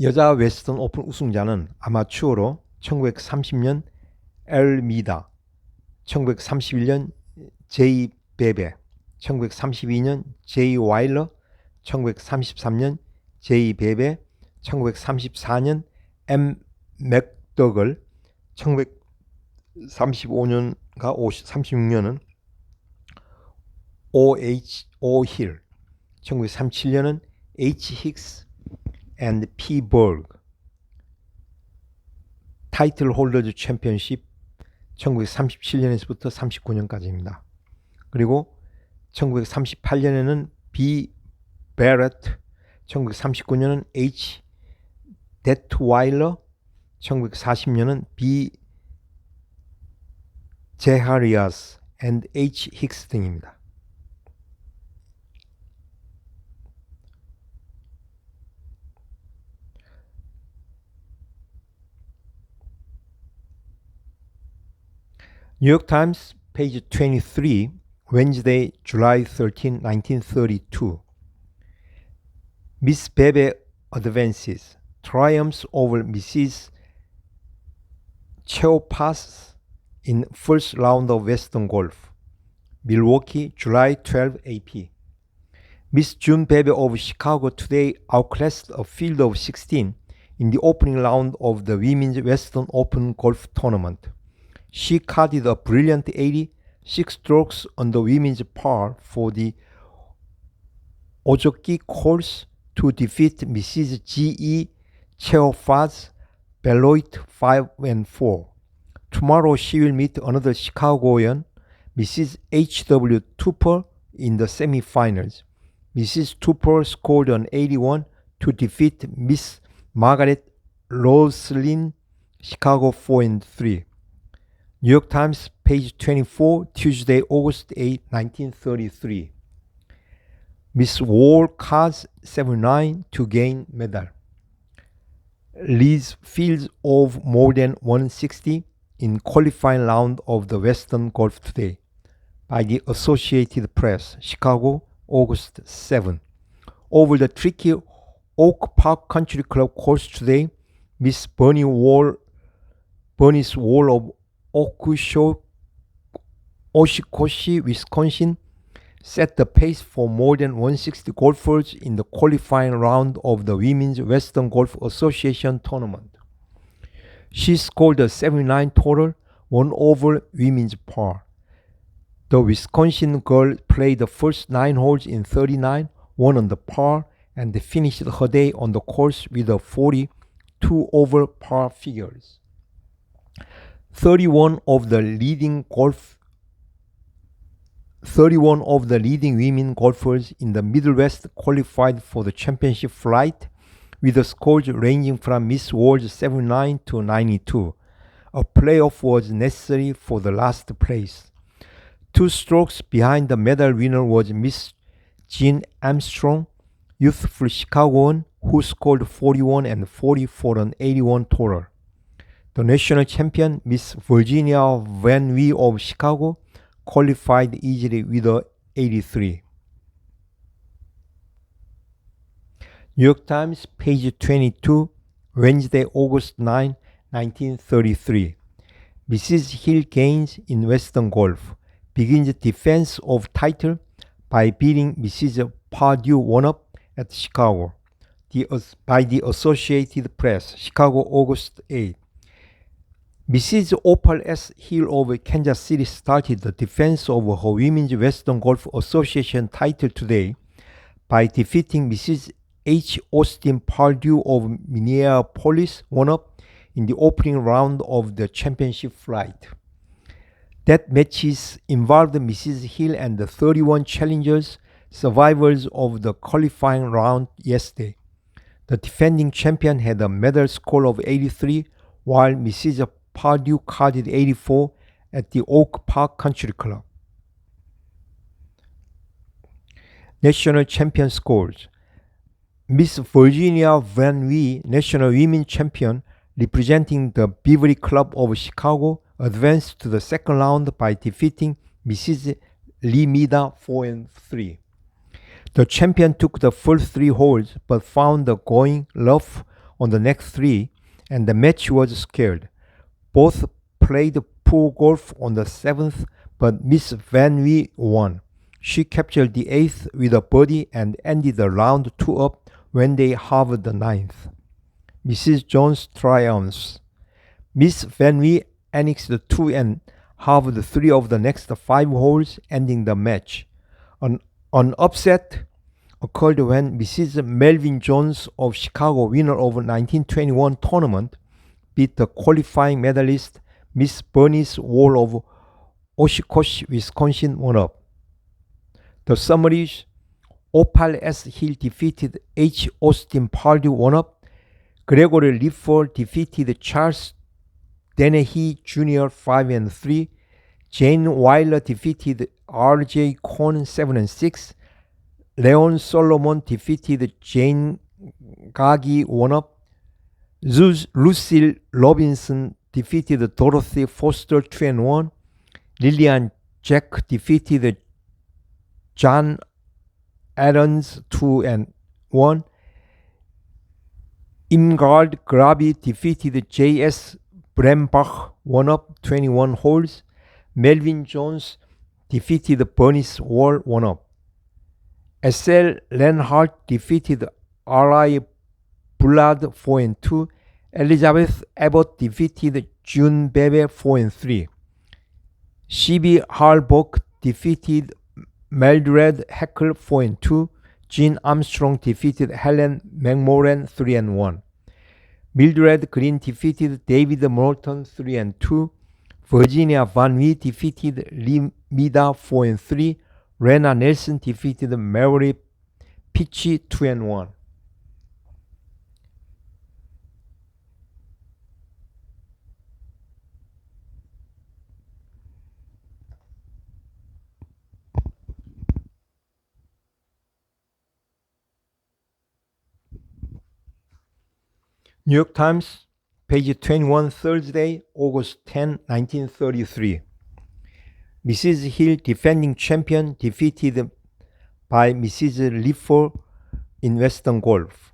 여자 웨스턴 오픈 우승자는 아마추어로 1930년 엘미다, 1931년 제이 베베, 1932년 제이 와일러, 1933년 제이 베베, 1934년 M 맥더글, 1935년과 36년은 O 힐, 1937년은 H 힉스 and P 버그. 타이틀 홀더즈 챔피언십 1937년에서부터 39년까지입니다. 그리고 1938년에는 B 베렛, 1939년은 H 데트와일러, 1940년은 B 제하리아스 and H 힉스 등입니다. 뉴욕타임스 page 23, Wednesday, July 13, 1932. Miss Bebe advances, triumphs over Mrs. Cheopas in first round of Western Golf. Milwaukee, July 12 AP. Miss June Bebe of Chicago today outclassed a field of 16 in the opening round of the Women's Western Open Golf Tournament. She carded a brilliant 86 strokes on the women's par for the Ojoki course to defeat Mrs. G.E. Cheopas Beloit 5-4. Tomorrow she will meet another Chicagoan, Mrs. H.W. Tupper, in the semifinals. Mrs. Tupper scored an 81 to defeat Miss Margaret Roslin, Chicago 4-3. New York Times, page 24, Tuesday, August 8, 1933. Miss Wall cards 79 to gain medal. Leads fields of more than 160 in qualifying round of the Western Golf today by the Associated Press, Chicago, August 7. Over the tricky Oak Park Country Club course today, Miss Bernice Wall of Oshikoshi, Wisconsin, set the pace for more than 160 golfers in the qualifying round of the Women's Western Golf Association tournament. She scored a 79 total, 1 over women's par. The Wisconsin girl played the first 9 holes in 39, 1 on the par, and finished her day on the course with a 42 over par figures. 31 of the leading women golfers in the Midwest qualified for the championship flight, with the scores ranging from Miss Wall's 79 to 92. A playoff was necessary for the last place. 2 strokes behind the medal winner was Miss Jean Armstrong, youthful Chicagoan, who scored 41 and 40 for an 81 total. The national champion, Miss Virginia Van Wee of Chicago, qualified easily with a 83. New York Times, page 22, Wednesday, August 9, 1933. Mrs. Hill gains in Western Golf, begins defense of title by beating Mrs. Pardue 1-up at Chicago. By the Associated Press, Chicago, August 8. Mrs. Opal S. Hill of Kansas City started the defense of her Women's Western Golf Association title today by defeating Mrs. H. Austin Pardue of Minneapolis 1-up in the opening round of the championship flight. That matches involved Mrs. Hill and the 31 challengers, survivors of the qualifying round yesterday. The defending champion had a medal score of 83, while Mrs. Pardue carded 84 at the Oak Park Country Club. National champion scores. Miss Virginia Van Wee, national women champion, representing the Beverly Club of Chicago, advanced to the second round by defeating Mrs. Lee Mida 4-3. The champion took the first 3 holes but found the going rough on the next 3, and the match was scared. Both played poor golf on the 7th, but Miss Van Wee won. She captured the 8th with a birdie and ended the round 2 up when they halved the 9th. Mrs. Jones triumphs. Miss Van Wee annexed 2 and halved 3 of the next 5 holes, ending the match. An upset occurred when Mrs. Melvin Jones of Chicago, winner of 1921 tournament, beat the qualifying medalist Miss Bernice Wall of Oshikoshi, Wisconsin 1-up. The summaries: Opal S. Hill defeated H. Austin Pardue 1-up. Gregory Lifford defeated Charles Dennehy Jr. 5-3. Jane Weiler defeated R.J. Cohn 7-6. Leon Solomon defeated Jane Gagi 1-up. Lucille Robinson defeated Dorothy Foster 2-1. Lillian Jack defeated John Adams 2-1. Imgard Grabi defeated J.S. Brembach 1-up 21 holes. Melvin Jones defeated Bernice Wall 1-up. S.L. Lenhart defeated R.I. Bullard 4-2. Elizabeth Abbott defeated June Bebe 4-3. C.B. Harburg defeated Mildred Heckle 4-2. Jean Armstrong defeated Helen McMorran 3-1. Mildred Green defeated David Morton 3-2. Virginia Van Wee defeated Lee Mida 4-3. Rena Nelson defeated Mary Pitchy 2-1. New York Times, page 21, Thursday, August 10, 1933. Mrs. Hill, defending champion, defeated by Mrs. Liffor in Western Golf.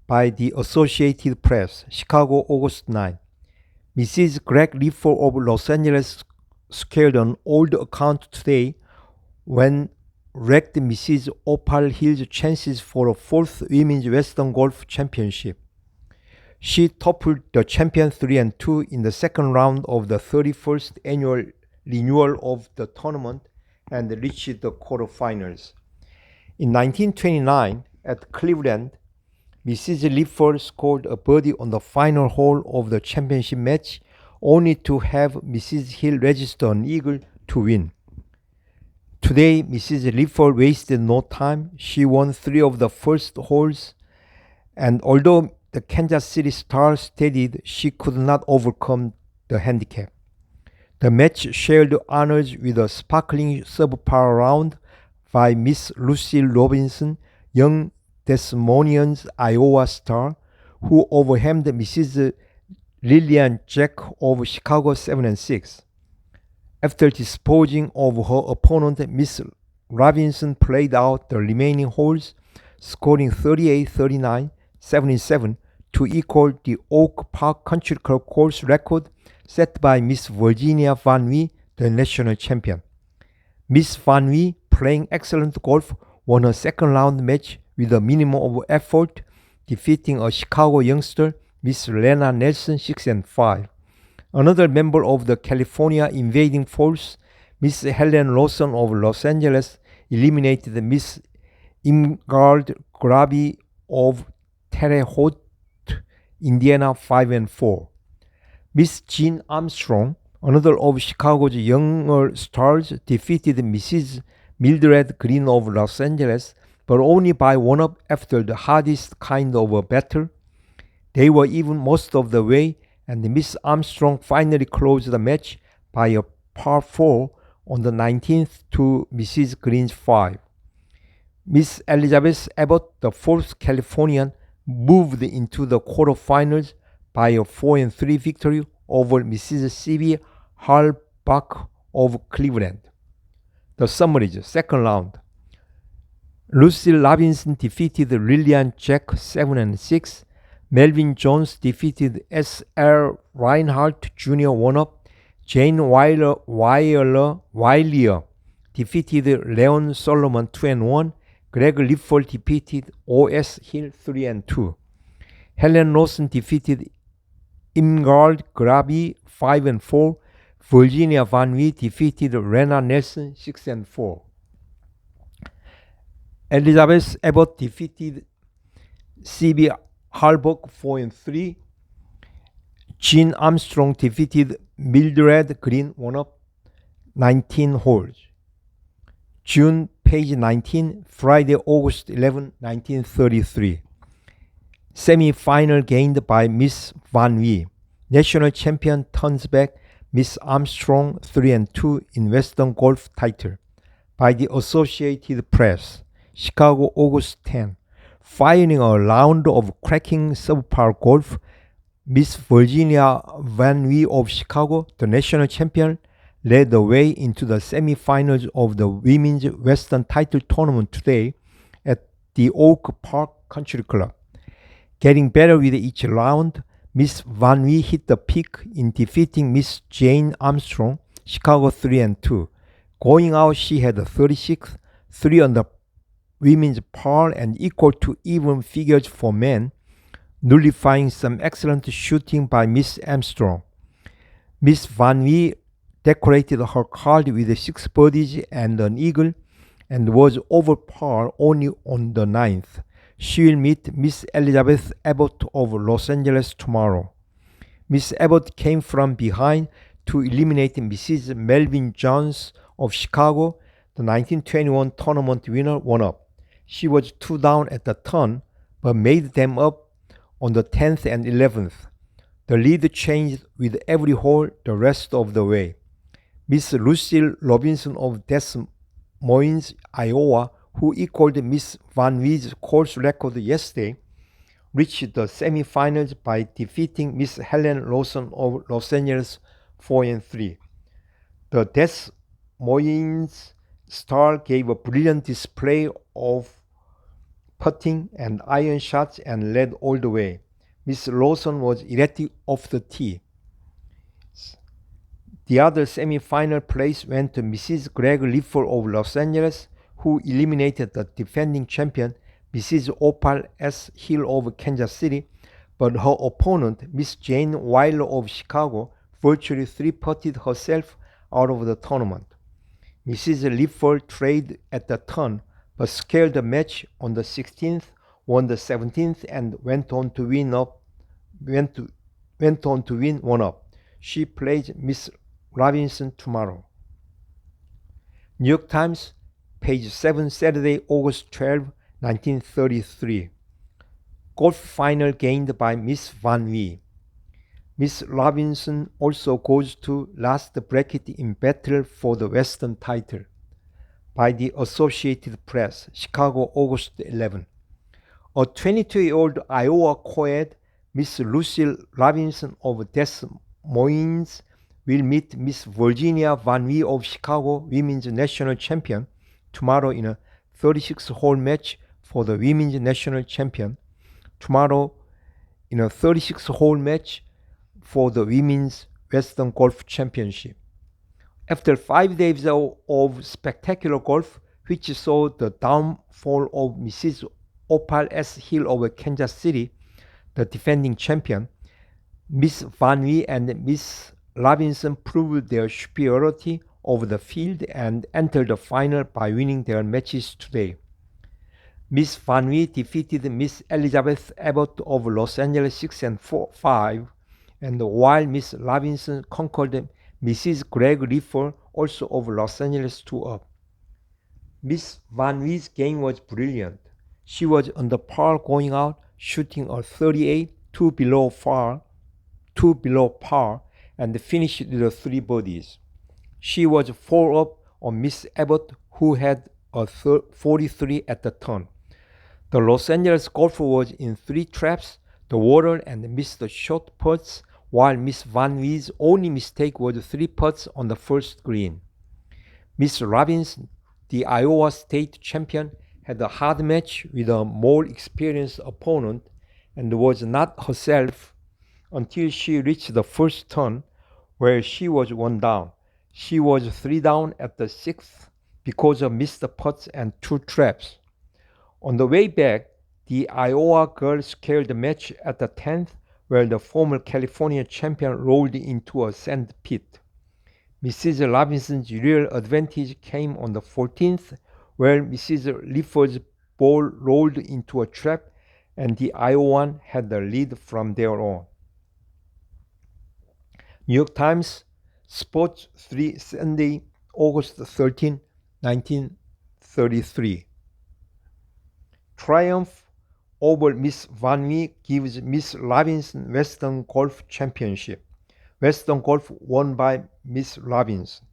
By the Associated Press, Chicago, August 9. Mrs. Greg Liffor of Los Angeles squared an old account today when wrecked Mrs. Opal Hill's chances for a fourth Women's Western Golf Championship. She toppled the champion 3-2 in the second round of the 31st annual renewal of the tournament and reached the quarterfinals. In 1929, at Cleveland, Mrs. Liffor scored a birdie on the final hole of the championship match, only to have Mrs. Hill register an eagle to win. Today, Mrs. Liffor wasted no time. She won 3 of the first holes, and although the Kansas City Star steadied, she could not overcome the handicap. The match shared honors with a sparkling subpar round by Miss Lucille Robinson, young Des Moines, Iowa star, who overwhelmed Mrs. Lillian Jack of Chicago 7-6. After disposing of her opponent, Miss Robinson played out the remaining holes, scoring 38, 39, 77 to equal the Oak Park Country Club course record set by Miss Virginia Van Wee, the national champion. Miss Van Wee, playing excellent golf, won her second round match with a minimum of effort, defeating a Chicago youngster, Miss Lena Nelson 6-5. Another member of the California invading force, Miss Helen Lawson of Los Angeles, eliminated Miss Imgard Grabi of Terre Haute, Indiana 5-4. Miss Jean Armstrong, another of Chicago's younger stars, defeated Mrs. Mildred Green of Los Angeles, but only by 1-up after the hardest kind of a battle. They were even most of the way, and Miss Armstrong finally closed the match by a par 4 on the 19th to Mrs. Green's 5. Miss Elizabeth Abbott, the fourth Californian, moved into the quarterfinals by a 4-3 victory over Mrs. C.B. Hallbach of Cleveland. The summaries: second round. Lucille Robinson defeated Lillian Jack 7-6. Melvin Jones defeated S.L. Reinhardt Jr. 1-up. Jane Wilder defeated Leon Solomon 2-1. Greg Liffor defeated O.S. Hill 3-2. Helen Lawson defeated Imgard Grabi 5-4. Virginia Van Wee defeated Rena Nelson 6-4. Elizabeth Abbott defeated C.B. Harburg 4-3. Jean Armstrong defeated Mildred Green 1-up 19 holes. June, page 19, Friday, August 11, 1933. Semi-final gained by Miss Van Wee. National champion turns back Miss Armstrong 3-2 in Western Golf title. By the Associated Press, Chicago, August 10. Firing a round of cracking subpar golf, Miss Virginia Van Wee of Chicago, the national champion, led the way into the semifinals of the Women's Western Title Tournament today at the Oak Park Country Club. Getting better with each round, Miss Van Wie hit the peak in defeating Miss Jane Armstrong, Chicago 3-2. Going out, she had a 36, 3 on the women's par and equal to even figures for men, nullifying some excellent shooting by Miss Armstrong. Miss Van Wie decorated her card with 6 birdies and an eagle and was over par only on the 9th. She will meet Miss Elizabeth Abbott of Los Angeles tomorrow. Miss Abbott came from behind to eliminate Mrs. Melvin Jones of Chicago, the 1921 tournament winner, one-up. She was 2 down at the turn, but made them up on the 10th and 11th. The lead changed with every hole the rest of the way. Miss Lucille Robinson of Des Moines, Iowa, who equaled Miss Van Wie's course record yesterday, reached the semifinals by defeating Miss Helen Lawson of Los Angeles 4-3. The Des Moines star gave a brilliant display of putting and iron shots and led all the way. Miss Lawson was erratic off the tee. The other semi-final place went to Mrs. Greg Lifford of Los Angeles, who eliminated the defending champion, Mrs. Opal S. Hill of Kansas City, but her opponent, Miss Jane Weiler of Chicago, virtually 3-putted herself out of the tournament. Mrs. Lifford trailed at the turn, but scaled the match on the 16th, won the 17th, and went on to win one-up. She plays Miss Robinson tomorrow. New York Times, page 7, Saturday, August 12, 1933. Golf final gained by Miss Van Wie. Miss Robinson also goes to last bracket in battle for the Western title. By the Associated Press, Chicago, August 11. A 22-year-old Iowa co-ed, Miss Lucille Robinson of Des Moines, will meet Miss Virginia Van Wie of Chicago, women's national champion, tomorrow in a 36-hole match for the women's national champion. Tomorrow in a 36-hole match for the women's Western Golf Championship. After 5 days of spectacular golf, which saw the downfall of Mrs. Opal S. Hill of Kansas City, the defending champion, Miss Van Wie and Miss Robinson proved their superiority over the field and entered the final by winning their matches today. Miss Van Wie defeated Miss Elizabeth Abbott of Los Angeles 6-5, and while Miss Robinson conquered Mrs. Greg Lifford, also of Los Angeles, 2-up. Miss Van Wie's game was brilliant. She was on the par going out, shooting a 38, 2 below par, and finished with 3 birdies. She was 4-up on Miss Abbott, who had a 43 at the turn. The Los Angeles golfer was in 3 traps, the water, and missed the short putts, while Miss Van Wie's only mistake was 3 putts on the first green. Miss Robinson, the Iowa State champion, had a hard match with a more experienced opponent and was not herself until she reached the first turn, where she was 1 down. She was 3 down at the 6th because of missed putts and 2 traps. On the way back, the Iowa girl scaled the match at the 10th, where the former California champion rolled into a sand pit. Mrs. Robinson's real advantage came on the 14th, where Mrs. Lifford's ball rolled into a trap, and the Iowan had the lead from there on. New York Times, Sports 3, Sunday, August 13, 1933. Triumph over Miss Van Wie gives Miss Robinson Western Golf Championship. Western Golf won by Miss Robinson.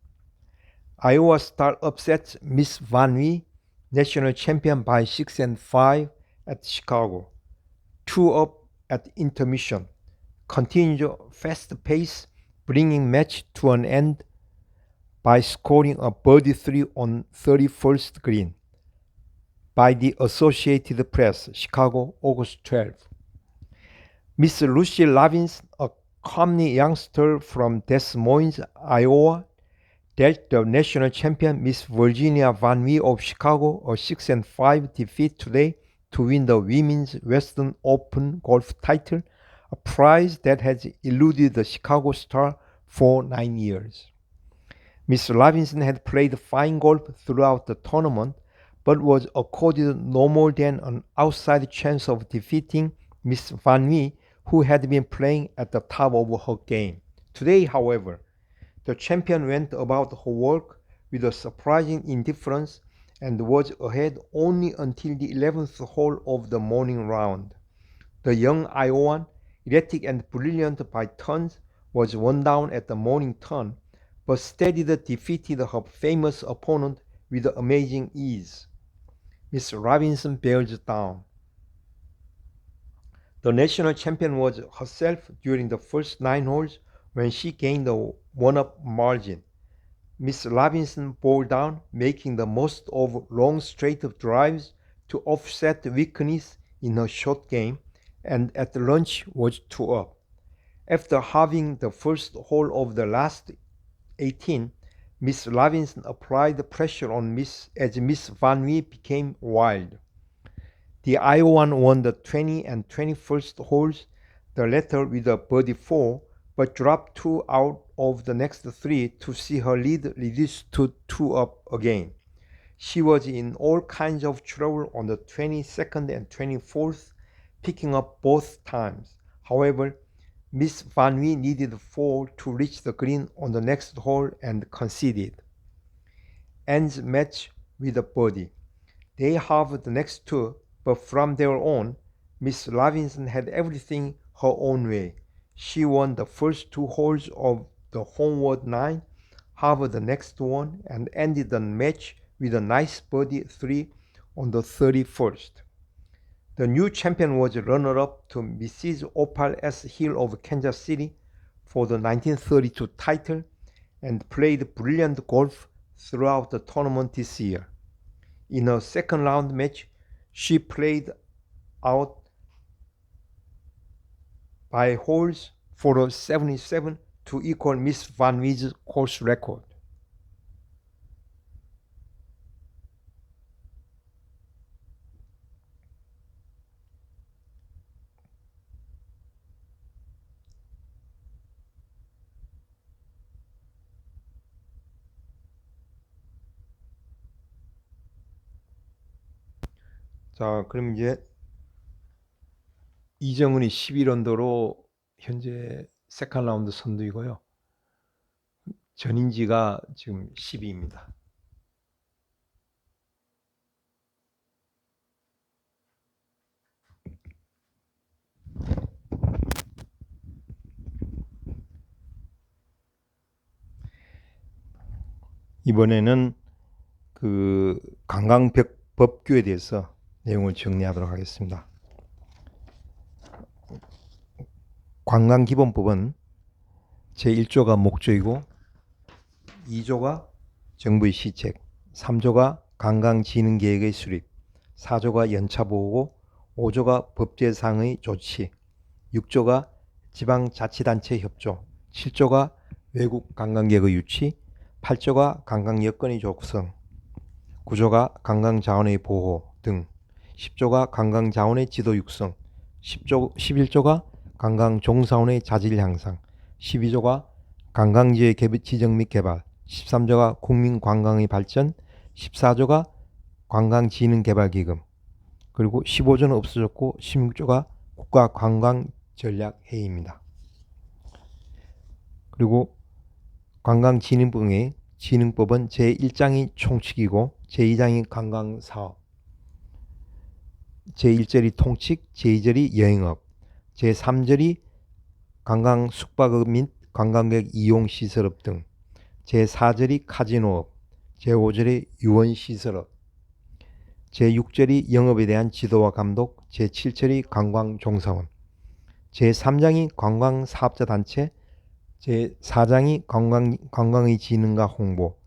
Iowa star upsets Miss Van Wie, national champion, by 6-5 at Chicago. 2-up at intermission. Continued fast pace, bringing match to an end by scoring a birdie 3 on 31st green. By the Associated Press, Chicago, August 12. Miss Lucy Robinson, a comely youngster from Des Moines, Iowa, dealt the national champion Miss Virginia Van Wee of Chicago a 6-5 defeat today to win the Women's Western Open golf title, a prize that has eluded the Chicago star for 9 years. Miss Robinson had played fine golf throughout the tournament, but was accorded no more than an outside chance of defeating Miss Van Wee, who had been playing at the top of her game. Today, however, the champion went about her work with a surprising indifference and was ahead only until the 11th hole of the morning round. The young Iowan, erratic and brilliant by turns, was one down at the morning turn, but steadily defeated her famous opponent with amazing ease. Miss Robinson bears down. The national champion was herself during the first 9 holes when she gained a 1-up margin. Miss Robinson bore down, making the most of long straight drives to offset weakness in her short game, and at lunch was 2-up. After halving the first hole of the last 18, Miss Robinson applied pressure on Miss Van Wee became wild. The Iowan won the 20 and 21st holes, the latter with a birdie 4, but dropped 2 out of the next 3 to see her lead reduced to 2-up again. She was in all kinds of trouble on the 22nd and 24th, picking up both times. However, Miss Van Wee needed 4 to reach the green on the next hole and conceded. Ends match with a birdie. They halved the next 2, but from there on, Miss Robinson had everything her own way. She won the first 2 holes of the homeward 9, halved the next one, and ended the match with a nice birdie 3 on the 31st. The new champion was runner-up to Mrs. Opal S. Hill of Kansas City for the 1932 title and played brilliant golf throughout the tournament this year. In her second round match, she played out by holes for a 77 to equal Miss Van Wee's course record. 자, 그럼 이제 이정은이 11언더로 현재 세컨 라운드 선두이고요. 전인지가 지금 12입니다. 이번에는 그 관광법규에 대해서 내용을 정리하도록 하겠습니다. 관광기본법은 제1조가 목적이고 2조가 정부의 시책, 3조가 관광진흥계획의 수립, 4조가 연차보호고 5조가 법제상의 조치, 6조가 지방자치단체 협조, 7조가 외국 관광객의 유치, 8조가 관광여건의 조성, 9조가 관광자원의 보호 등, 10조가 관광자원의 지도 육성, 11조가 관광종사원의 자질 향상, 12조가 관광지의 지정 및 개발, 13조가 국민관광의 발전, 14조가 관광진흥개발기금, 그리고 15조는 없어졌고 16조가 국가관광전략회의입니다. 그리고 관광진흥법은 제1장이 총칙이고 제2장이 관광사업, 제1절이 통칙, 제2절이 여행업, 제3절이 관광 숙박업 및 관광객 이용시설업 등, 제4절이 카지노업, 제5절이 유원시설업, 제6절이 영업에 대한 지도와 감독, 제7절이 관광종사원, 제3장이 관광사업자단체, 제4장이 관광의 진흥과 홍보,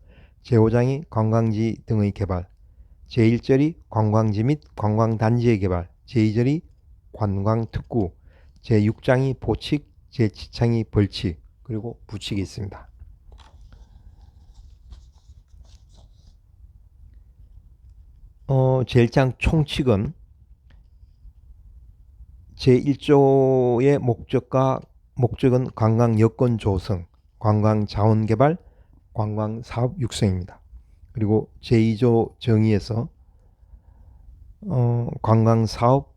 제5장이 관광지 등의 개발, 제1절이 관광지 및 관광단지의 개발, 제2절이 관광특구, 제6장이 보칙, 제7장이 벌칙, 그리고 부칙이 있습니다. 제1장 총칙은 제1조의 목적은 관광 여건 조성, 관광 자원 개발, 관광 사업 육성입니다. 그리고 제2조 정의에서 관광 사업은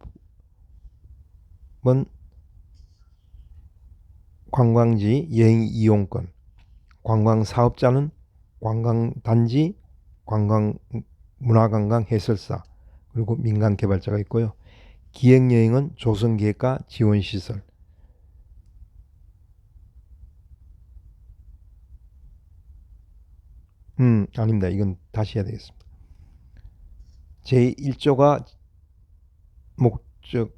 관광지 여행 이용권, 관광 사업자는 관광단지, 문화관광 해설사, 그리고 민간 개발자가 있고요. 기획여행은 조성계획과 지원시설. 아닙니다. 이건 다시 해야 되겠습니다. 제1조가 목적이고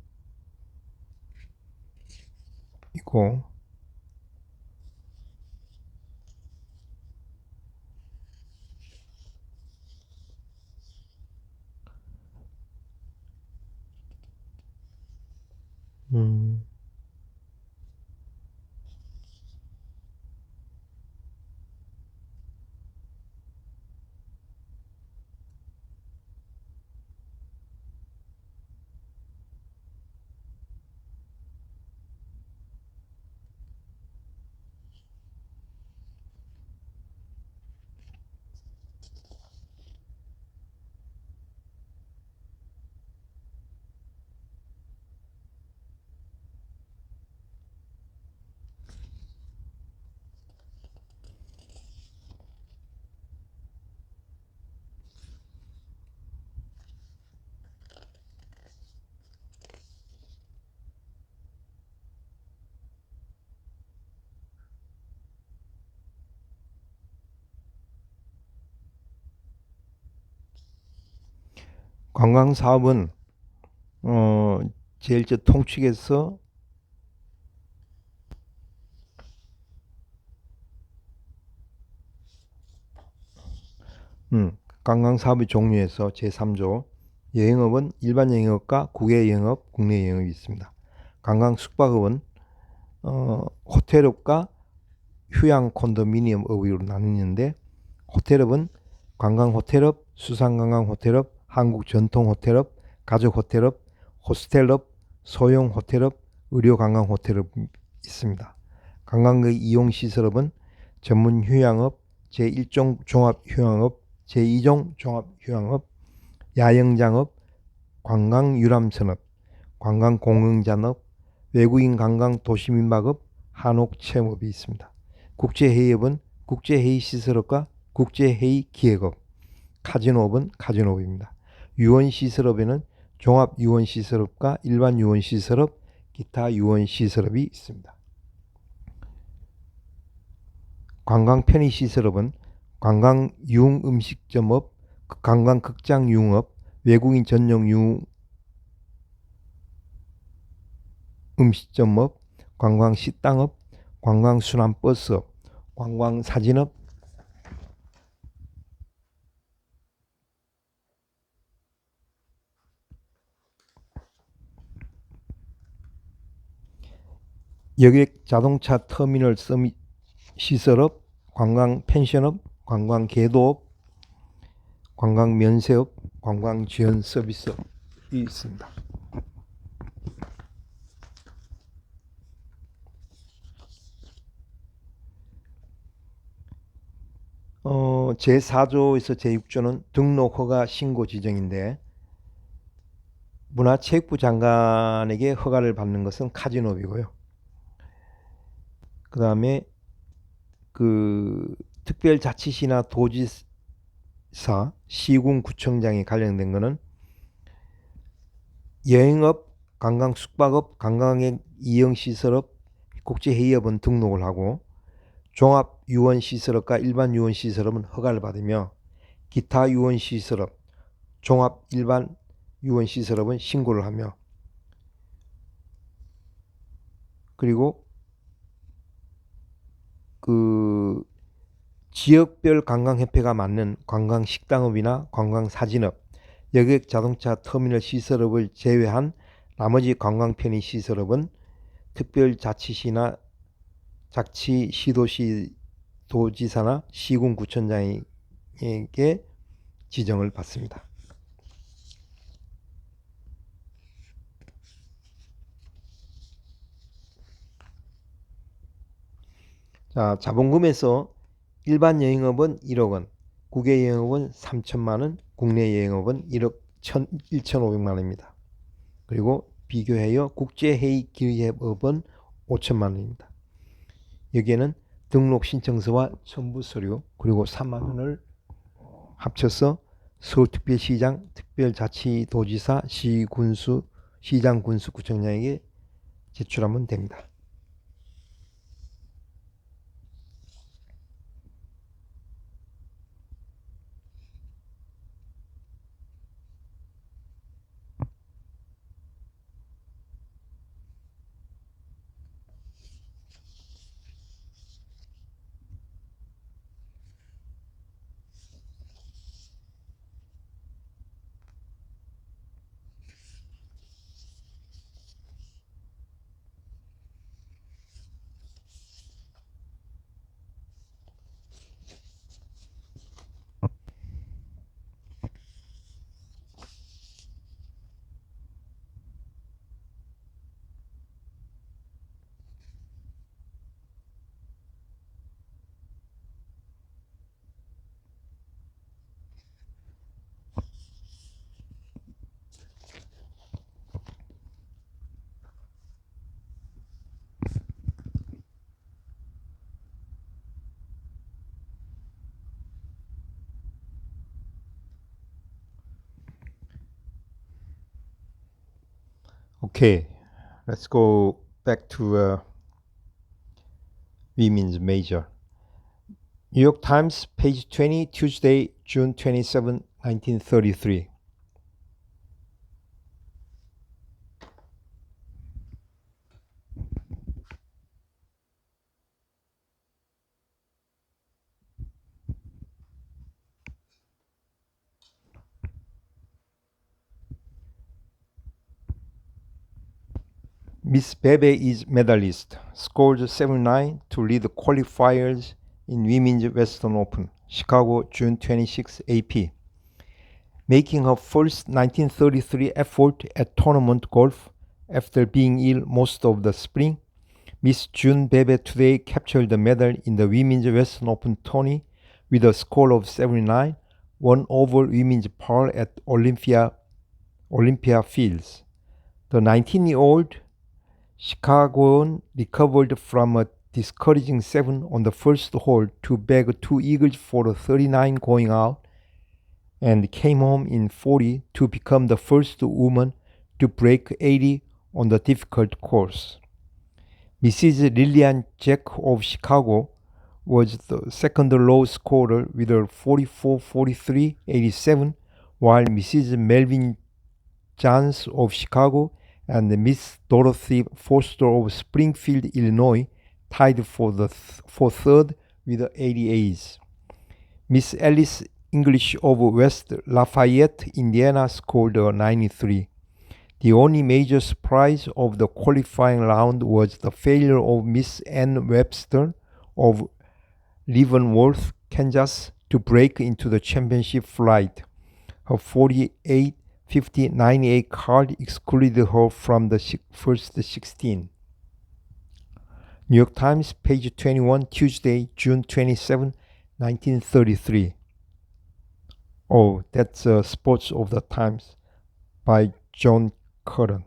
관광사업은 제1조 통칙에서 관광사업의 종류에서 제3조 여행업은 일반 여행업과 국외 여행업, 국내 여행업이 있습니다. 관광 숙박업은 호텔업과 휴양 콘도미니엄업으로 나뉘는데, 호텔업은 관광 호텔업, 수상 관광 호텔업, 한국 전통 호텔업, 가족 호텔업, 호스텔업, 소형 호텔업, 의료 관광 호텔업 있습니다. 관광의 이용 시설업은 전문 휴양업, 제1종 종합 휴양업, 제2종 종합 휴양업, 야영장업, 관광 유람선업, 관광 공흥잔업, 외국인 관광 도시민박업, 한옥 체험업이 있습니다. 국제회의업은 국제회의 시설업과 국제회의 기획업, 카지노업은 카지노업입니다. 유원시설업에는 종합유원시설업과 일반 유원시설업, 기타 유원시설업이 있습니다. 관광편의시설업은 관광융음식점업, 관광극장융업, 외국인 전용 음식점업, 관광식당업, 관광순환버스업, 관광사진업, 여객 자동차 터미널 서밋 시설업, 관광펜션업, 관광계도업, 관광면세업, 관광지원 서비스업이 있습니다. 제4조에서 제6조는 등록허가 신고 지정인데, 문화체육부 장관에게 허가를 받는 것은 카지노업이고요. 그 다음에 특별자치시나 도지사, 시군구청장이 관련된 것은 여행업, 관광숙박업, 관광객 이용시설업, 국제회의업은 등록을 하고, 종합유원시설업과 일반 유원시설업은 허가를 받으며, 기타 유원시설업, 종합 일반 유원시설업은 신고를 하며, 그리고 그 지역별 관광협회가 맞는 관광식당업이나 관광사진업, 여객 자동차 터미널 시설업을 제외한 나머지 관광편의 시설업은 특별자치시나 자치시도시 도지사나 시군구청장에게 지정을 받습니다. 자, 자본금에서 일반 여행업은 1억 원, 국외 여행업은 3천만 원, 국내 여행업은 1억 1,500만 원입니다. 그리고 비교하여 국제회의 기획업은 5천만 원입니다. 여기에는 등록 신청서와 첨부 서류 그리고 3만 원을 합쳐서 서울특별시장, 특별자치도지사, 시군수, 시장군수구청장에게 제출하면 됩니다. Okay, let's go back to women's major. New York Times, page 20, Tuesday, June 27, 1933. Miss Bebe is medalist, scored 79 to lead the qualifiers in Women's Western Open, Chicago, June 26, AP. Making her first 1933 effort at tournament golf after being ill most of the spring, Miss June Bebe today captured the medal in the Women's Western Open tourney with a score of 79, won over women's par at Olympia Fields. The 19-year-old Chicagoan recovered from a discouraging 7 on the first hole to bag 2 eagles for a 39 going out and came home in 40 to become the first woman to break 80 on the difficult course. Mrs. Lillian Jack of Chicago was the second low scorer with a 44, 43, 87, while Mrs. Melvin Johns of Chicago and Miss Dorothy Foster of Springfield, Illinois, tied for third with 88s. Miss Alice English of West Lafayette, Indiana, scored a 93. The only major surprise of the qualifying round was the failure of Miss Ann Webster of Leavenworth, Kansas, to break into the championship flight. Her 48, 50, 98 card excluded her from the first 16. New York Times, page 21, Tuesday, June 27, 1933. Oh, that's Sports of the Times by John Curran.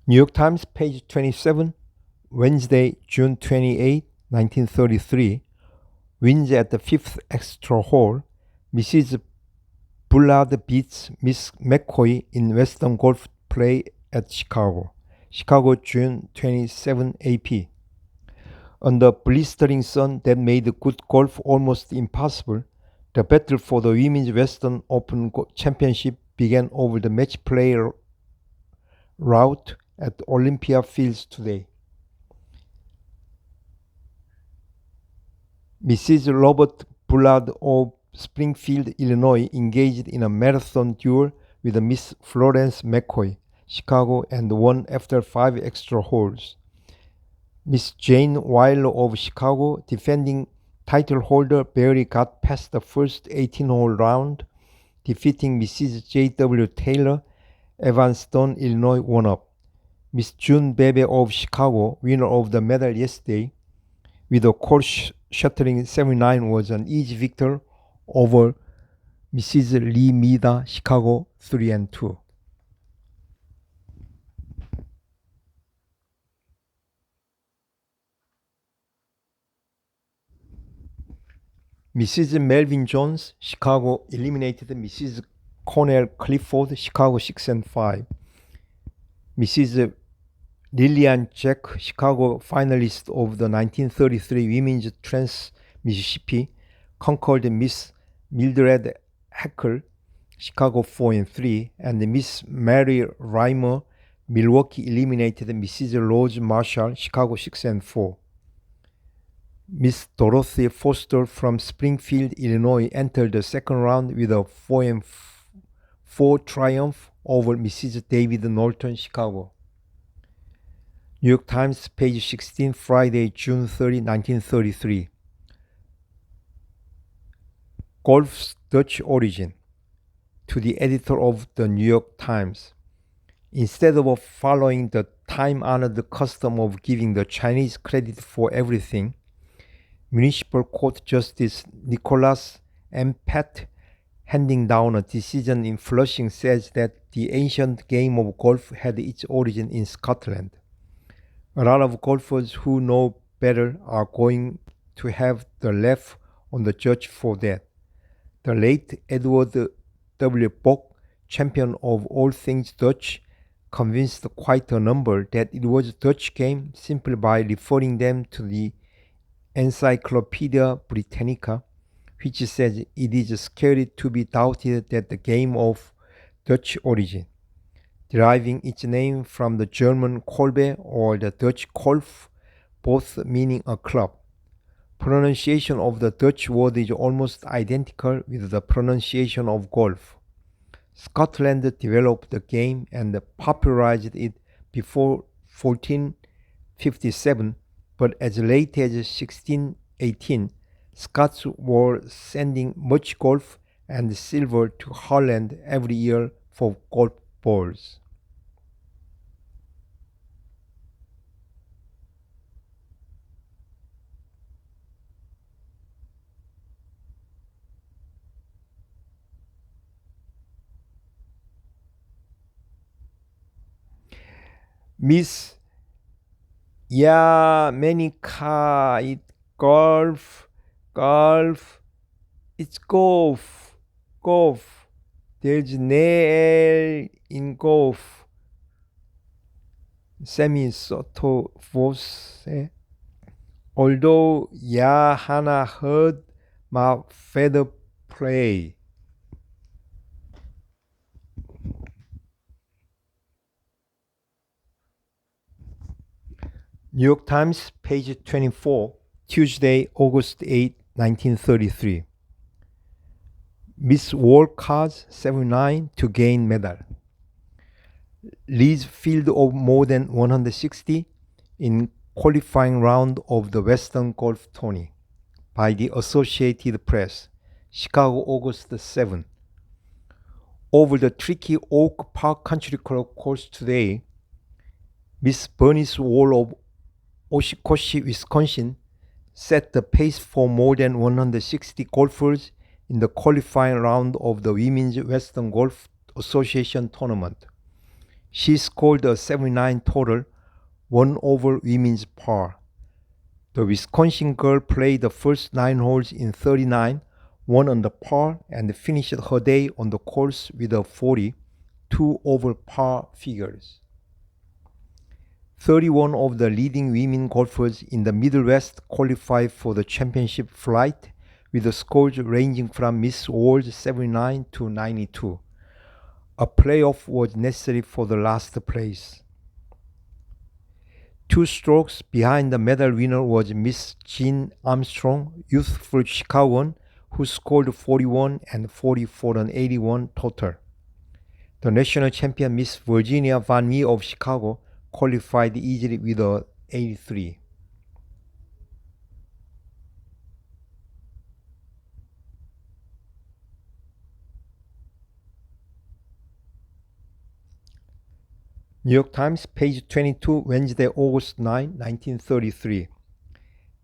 New York Times, page 27, Wednesday, June 28, 1933. Wins at the fifth extra hole. Mrs. Bullard beats Miss McCoy in Western Golf play at Chicago. Chicago, June 27 AP. On the blistering sun that made good golf almost impossible, the battle for the Women's Western Open Championship began over the match play route at Olympia Fields today. Mrs. Robert Bullard of Springfield, Illinois, engaged in a marathon duel with Miss Florence McCoy, Chicago, and won after 5 extra holes. Miss Jane Weiler of Chicago, defending title holder, barely got past the first 18-hole round, defeating Mrs. J.W. Taylor. Evanston, Illinois, won up. Miss June Bebe of Chicago, winner of the medal yesterday, with a course shattering 79, was an easy victory over Mrs. Lee Mida, Chicago, 3-2. Mrs. Melvin Jones, Chicago, eliminated Mrs. Cornell Clifford, Chicago, 6-5. Mrs. Lillian Jack, Chicago, finalist of the 1933 Women's Trans Mississippi, conquered Miss Mildred Hackle, Chicago, 4-3, and Miss Mary Reimer, Milwaukee, eliminated Mrs. Rose Marshall, Chicago, 6-4. Miss Dorothy Foster from Springfield, Illinois, entered the second round with a 4-4 triumph over Mrs. David Norton, Chicago. New York Times, page 16, Friday, June 30, 1933. Golf's Dutch origin. To the editor of the New York Times. Instead of following the time-honored custom of giving the Chinese credit for everything, Municipal Court Justice Nicholas M. Pett, handing down a decision in Flushing, says that the ancient game of golf had its origin in Scotland. A lot of golfers who know better are going to have the laugh on the judge for that. The late Edward W. Bock, champion of all things Dutch, convinced quite a number that it was a Dutch game simply by referring them to the Encyclopedia Britannica, which says it is scary to be doubted that the game of Dutch origin, deriving its name from the German Kolbe or the Dutch Kolf, both meaning a club. Pronunciation of the Dutch word is almost identical with the pronunciation of golf. Scotland developed the game and popularized it before 1457, but as late as 1618, Scots were sending much golf and silver to Holland every year for golf balls. Miss Yamanika, it's golf, it's golf. There's an L in golf. Sammy Soto Voss. Although Hannah heard my father play. New York Times, page 24, Tuesday, August 8, 1933. Miss World Cards 79 to gain medal. Lee's field of more than 160 in qualifying round of the Western Golf Tourney by the Associated Press, Chicago, August 7. Over the tricky Oak Park Country Club course today, Miss Bernice Wall of Oshkosh, Wisconsin, set the pace for more than 160 golfers in the qualifying round of the Women's Western Golf Association tournament. She scored a 79 total, 1 over women's par. The Wisconsin girl played the first 9 holes in 39, won on the par, and finished her day on the course with a 40, 2 over par figures. 31 of the leading women golfers in the Middle West qualified for the championship flight, with the scores ranging from Miss World 79 to 92. A playoff was necessary for the last place. 2 strokes behind the medal winner was Miss Jean Armstrong, youthful Chicagoan, who scored 41 and 40 for an 81 total. The national champion Miss Virginia Van Wee of Chicago qualified easily with a 83. New York Times, page 22, Wednesday, August 9, 1933.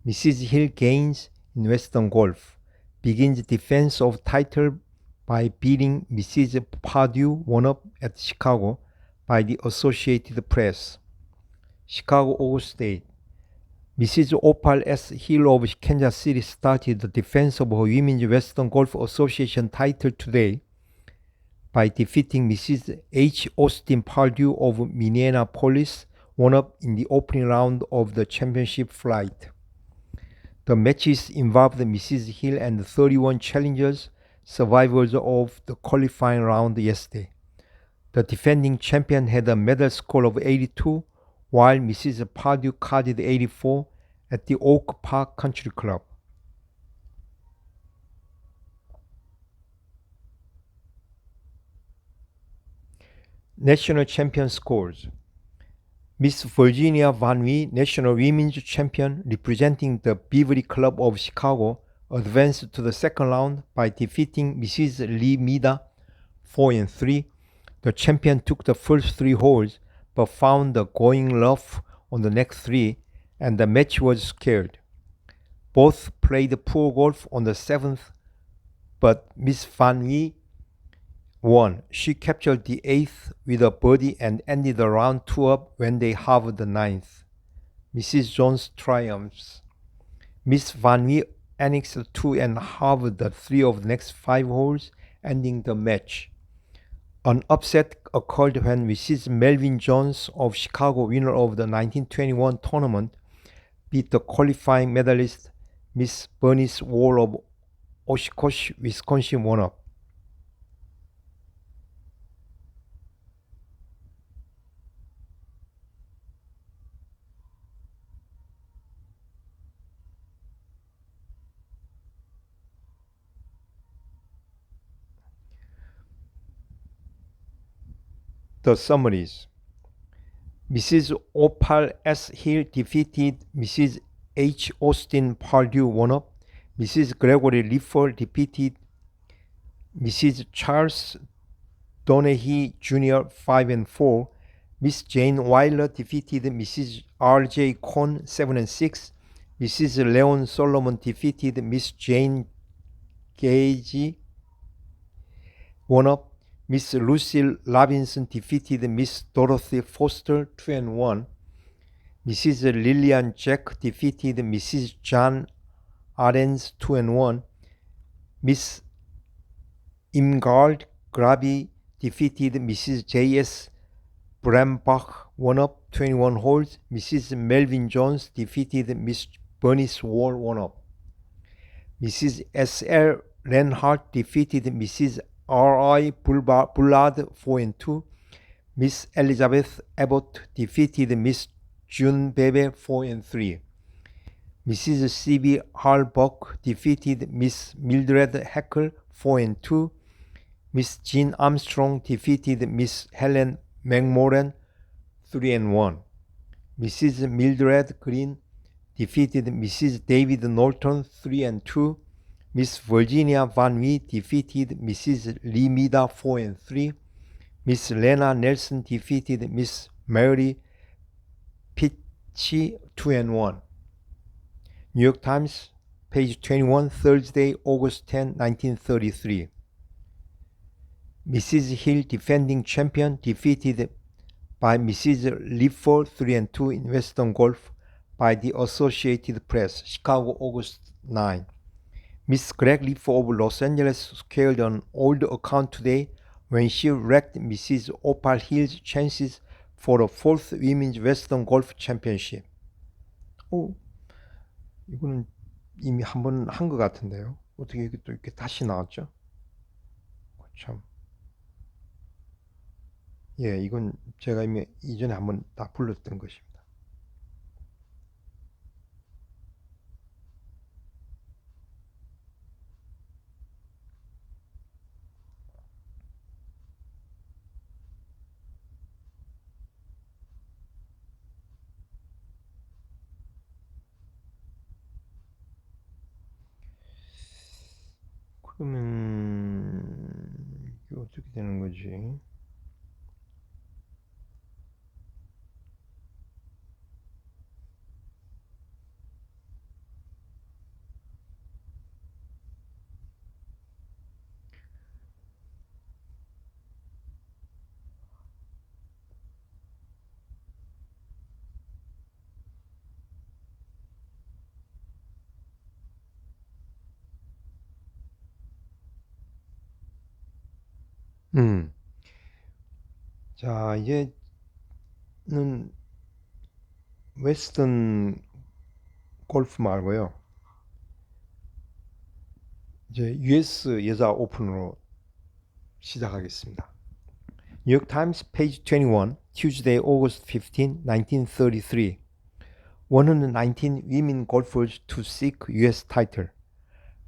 Mrs. Hill gains in Western Golf, begins defense of title by beating Mrs. Pardue 1-up at Chicago by the Associated Press. Chicago, August 8. Mrs. Opal S. Hill of Kansas City started the defense of her Women's Western Golf Association title today by defeating Mrs. H. Austin Pardue of Minneapolis 1-up in the opening round of the championship flight. The matches involved Mrs. Hill and 31 challengers, survivors of the qualifying round yesterday. The defending champion had a medal score of 82, while Mrs. Pardue carded 84 at the Oak Park Country Club. National champion scores. Miss Virginia Van Wee, national women's champion representing the Beverly Club of Chicago, advanced to the second round by defeating Mrs. Lee Mida 4-3. The champion took the first 3 holes but found the going rough on the next 3 and the match was scared. Both played poor golf on the 7th, but Miss Van Wee won. She captured the 8th with a birdie and ended the round 2 up when they halved the 9th. Mrs. Jones triumphs. Miss Van Wee annexed 2 and halved the 3 of the next 5 holes, ending the match. An upset occurred when Mrs. Melvin Jones of Chicago, winner of the 1921 tournament, beat the qualifying medalist Miss Bernice Wall of Oshkosh, Wisconsin 1-up. The summaries. Mrs. Opal S. Hill defeated Mrs. H. Austin Pardue 1-up. Mrs. Gregory Liffer defeated Mrs. Charles Donahue Jr. 5-4. Miss Jane Weiler defeated Mrs. R.J. Cohn 7-6. Mrs. Leon Solomon defeated Miss Jane Gage 1-up. Miss Lucille Robinson defeated Miss Dorothy Foster 2-1. Mrs. Lillian Jack defeated Mrs. John Arens 2-1. Miss Imgard Graby defeated Mrs. J.S. Brambach 1-up 21 holes. Mrs. Melvin Jones defeated Miss Bernice Wall 1-up. Mrs. S.L. Reinhardt defeated Mrs. R.I. Bullard 4-2. Miss Elizabeth Abbott defeated Miss June Bebe 4-3. Mrs. C.B. Harbuck defeated Miss Mildred Heckel 4-2. Miss Jean Armstrong defeated Miss Helen McMorran 3-1. Mrs. Mildred Green defeated Mrs. David Norton 3-2. Miss Virginia Van Wee defeated Mrs. Lee Mida 4-3. Miss Lena Nelson defeated Miss Mary Pitchy 2-1. New York Times, page 21, Thursday, August 10, 1933. Mrs. Hill, defending champion, defeated by Mrs. Liffer 3-2 in Western Golf by the Associated Press, Chicago, August 9. Miss Greg Leaf of Los Angeles squared an old account today when she wrecked Mrs. Opal Hill's chances for the fourth Women's Western Golf Championship. 이거는 이미 한 번 한 것 같은데요. 어떻게 이게 또 이렇게 다시 나왔죠? 참. 예, 이건 제가 이미 이전에 한번 다 불렀던 것입니다. 그러면 이게 어떻게 되는 거지? 자, 이제는 웨스턴 골프 말고요. 이제 US 여자 오픈으로 시작하겠습니다. 뉴욕 타임스 페이지 21, Tuesday, August 15, 1933. 119 women golfers to seek US title.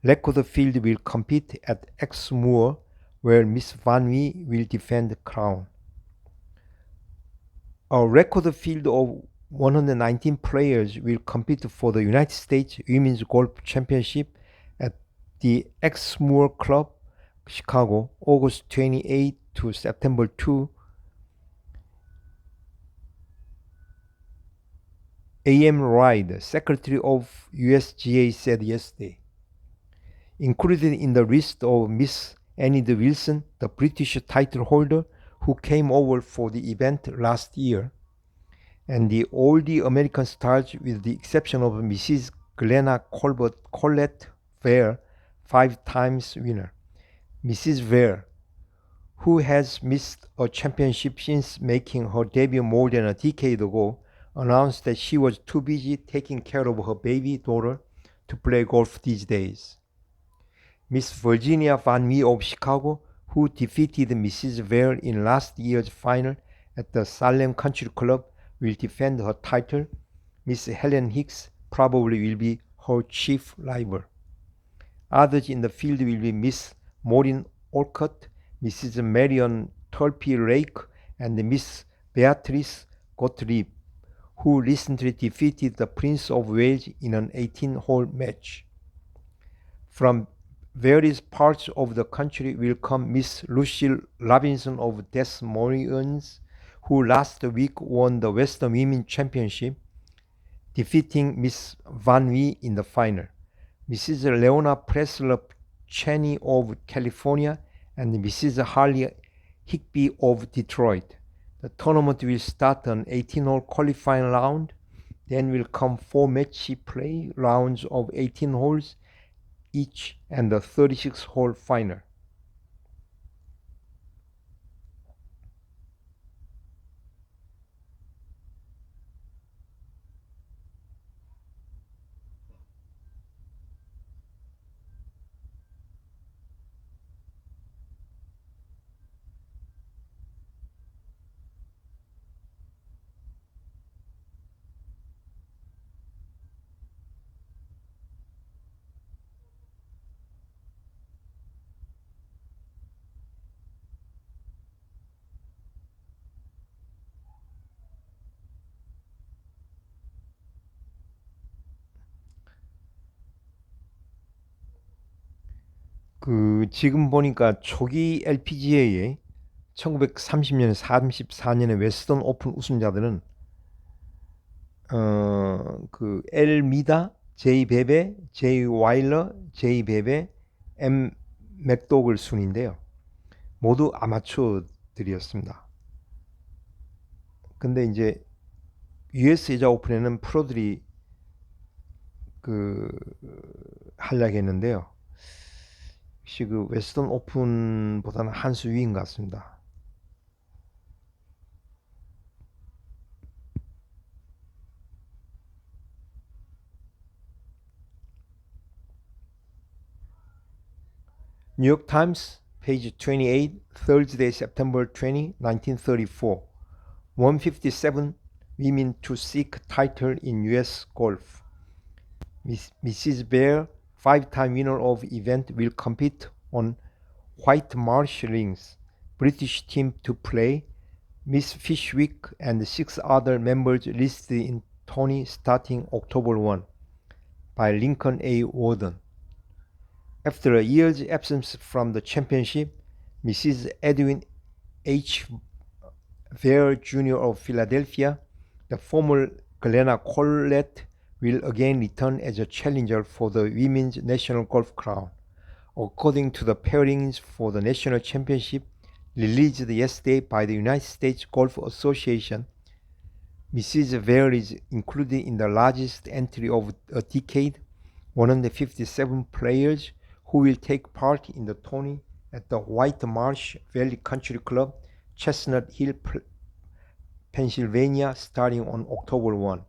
Record field will compete at Exmoor, where Miss Van Wee will defend the crown. A record field of 119 players will compete for the United States Women's Golf Championship at the Exmoor Club, Chicago, August 28 to September 2. A.M. Ride, Secretary of USGA, said yesterday. Included in the list of Miss Enid Wilson, the British title holder who came over for the event last year, and all the American stars with the exception of Mrs. Glenna Collette Vare, 5 times winner. Mrs. Vare, who has missed a championship since making her debut more than a decade ago, announced that she was too busy taking care of her baby daughter to play golf these days. Miss Virginia Van Wee of Chicago, who defeated Mrs. Vare in last year's final at the Salem Country Club, will defend her title. Miss Helen Hicks probably will be her chief rival. Others in the field will be Miss Maureen Olcott, Mrs. Marion Tulpe Lake, and Miss Beatrice Gottlieb, who recently defeated the Prince of Wales in an 18-hole match. From various parts of the country will come Miss Lucille Robinson of Des Moines, who last week won the Western Women's Championship, defeating Miss Van Wee in the final. Mrs. Leona Pressler Cheney of California and Mrs. Harley Higby of Detroit. The tournament will start an 18-hole qualifying round, then will come 4 match play rounds of 18 holes each and the 36-hole final. 지금 보니까 초기 LPGA의 1930년, 34년의 웨스턴 오픈 우승자들은 엘 미다, 제이 베베, 제이 와일러, 제이 베베, M 맥도글 순인데요. 모두 아마추어들이었습니다. 근데 이제 US 여자 오픈에는 프로들이 하려고 했는데요. 역시 웨스턴 오픈보다는 한 수 위인 것 같습니다. New York Times, page 28, Thursday, September 20, 1934. 157 women to seek title in U.S. golf. Mrs. Bear, five-time winner of event, will compete on White Marsh Links. British team to play. Miss Fishwick and 6 other members listed in tourney starting October 1 by Lincoln A. Warden. After a year's absence from the championship, Mrs. Edwin H. Vare Jr. of Philadelphia, the former Glenna Collette, will again return as a challenger for the Women's National Golf Crown. According to the pairings for the national championship released yesterday by the United States Golf Association, Mrs. Vare is included in the largest entry of a decade, 157 players who will take part in the tourney at the White Marsh Valley Country Club, Chestnut Hill, Pennsylvania, starting on October 1.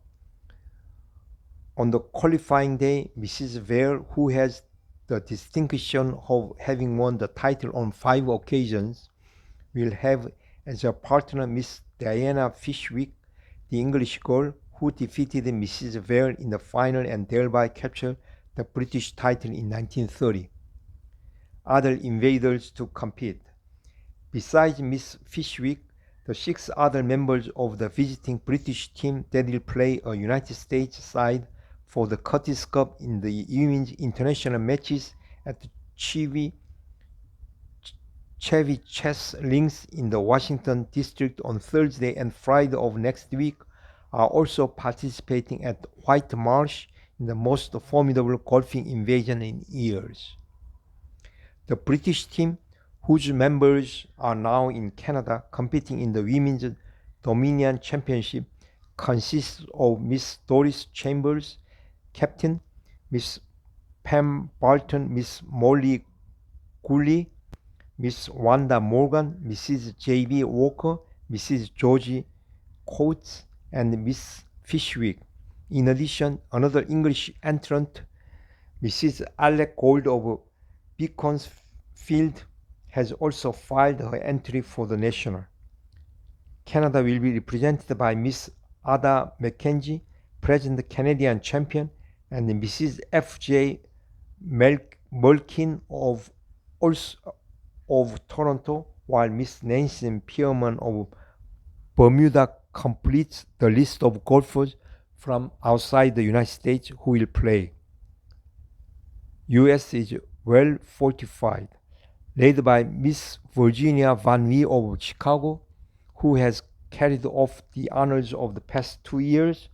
On the qualifying day, Mrs. Vare, who has the distinction of having won the title on 5 occasions, will have as a partner Miss Diana Fishwick, the English girl who defeated Mrs. Vare in the final and thereby captured the British title in 1930. Other invaders to compete. Besides Miss Fishwick, the 6 other members of the visiting British team that will play a United States side for the Curtis Cup in the women's international matches at the Chevy Chess Links in the Washington district on Thursday and Friday of next week are also participating at White Marsh in the most formidable golfing invasion in years. The British team, whose members are now in Canada competing in the Women's Dominion Championship, consists of Miss Doris Chambers, captain, Miss Pam Barton, Miss Molly Cooley, Miss Wanda Morgan, Mrs. J.B. Walker, Mrs. Georgie Coates, and Miss Fishwick. In addition, another English entrant, Mrs. Alec Gold of Beaconsfield, has also filed her entry for the national. Canada will be represented by Miss Ada McKenzie, present Canadian champion, and Mrs. F.J. Mulkin of Toronto, while Miss Nancy Pierman of Bermuda completes the list of golfers from outside the United States who will play. U.S. is well fortified, led by Miss Virginia Van Wee of Chicago, who has carried off the honors of the past 2 years.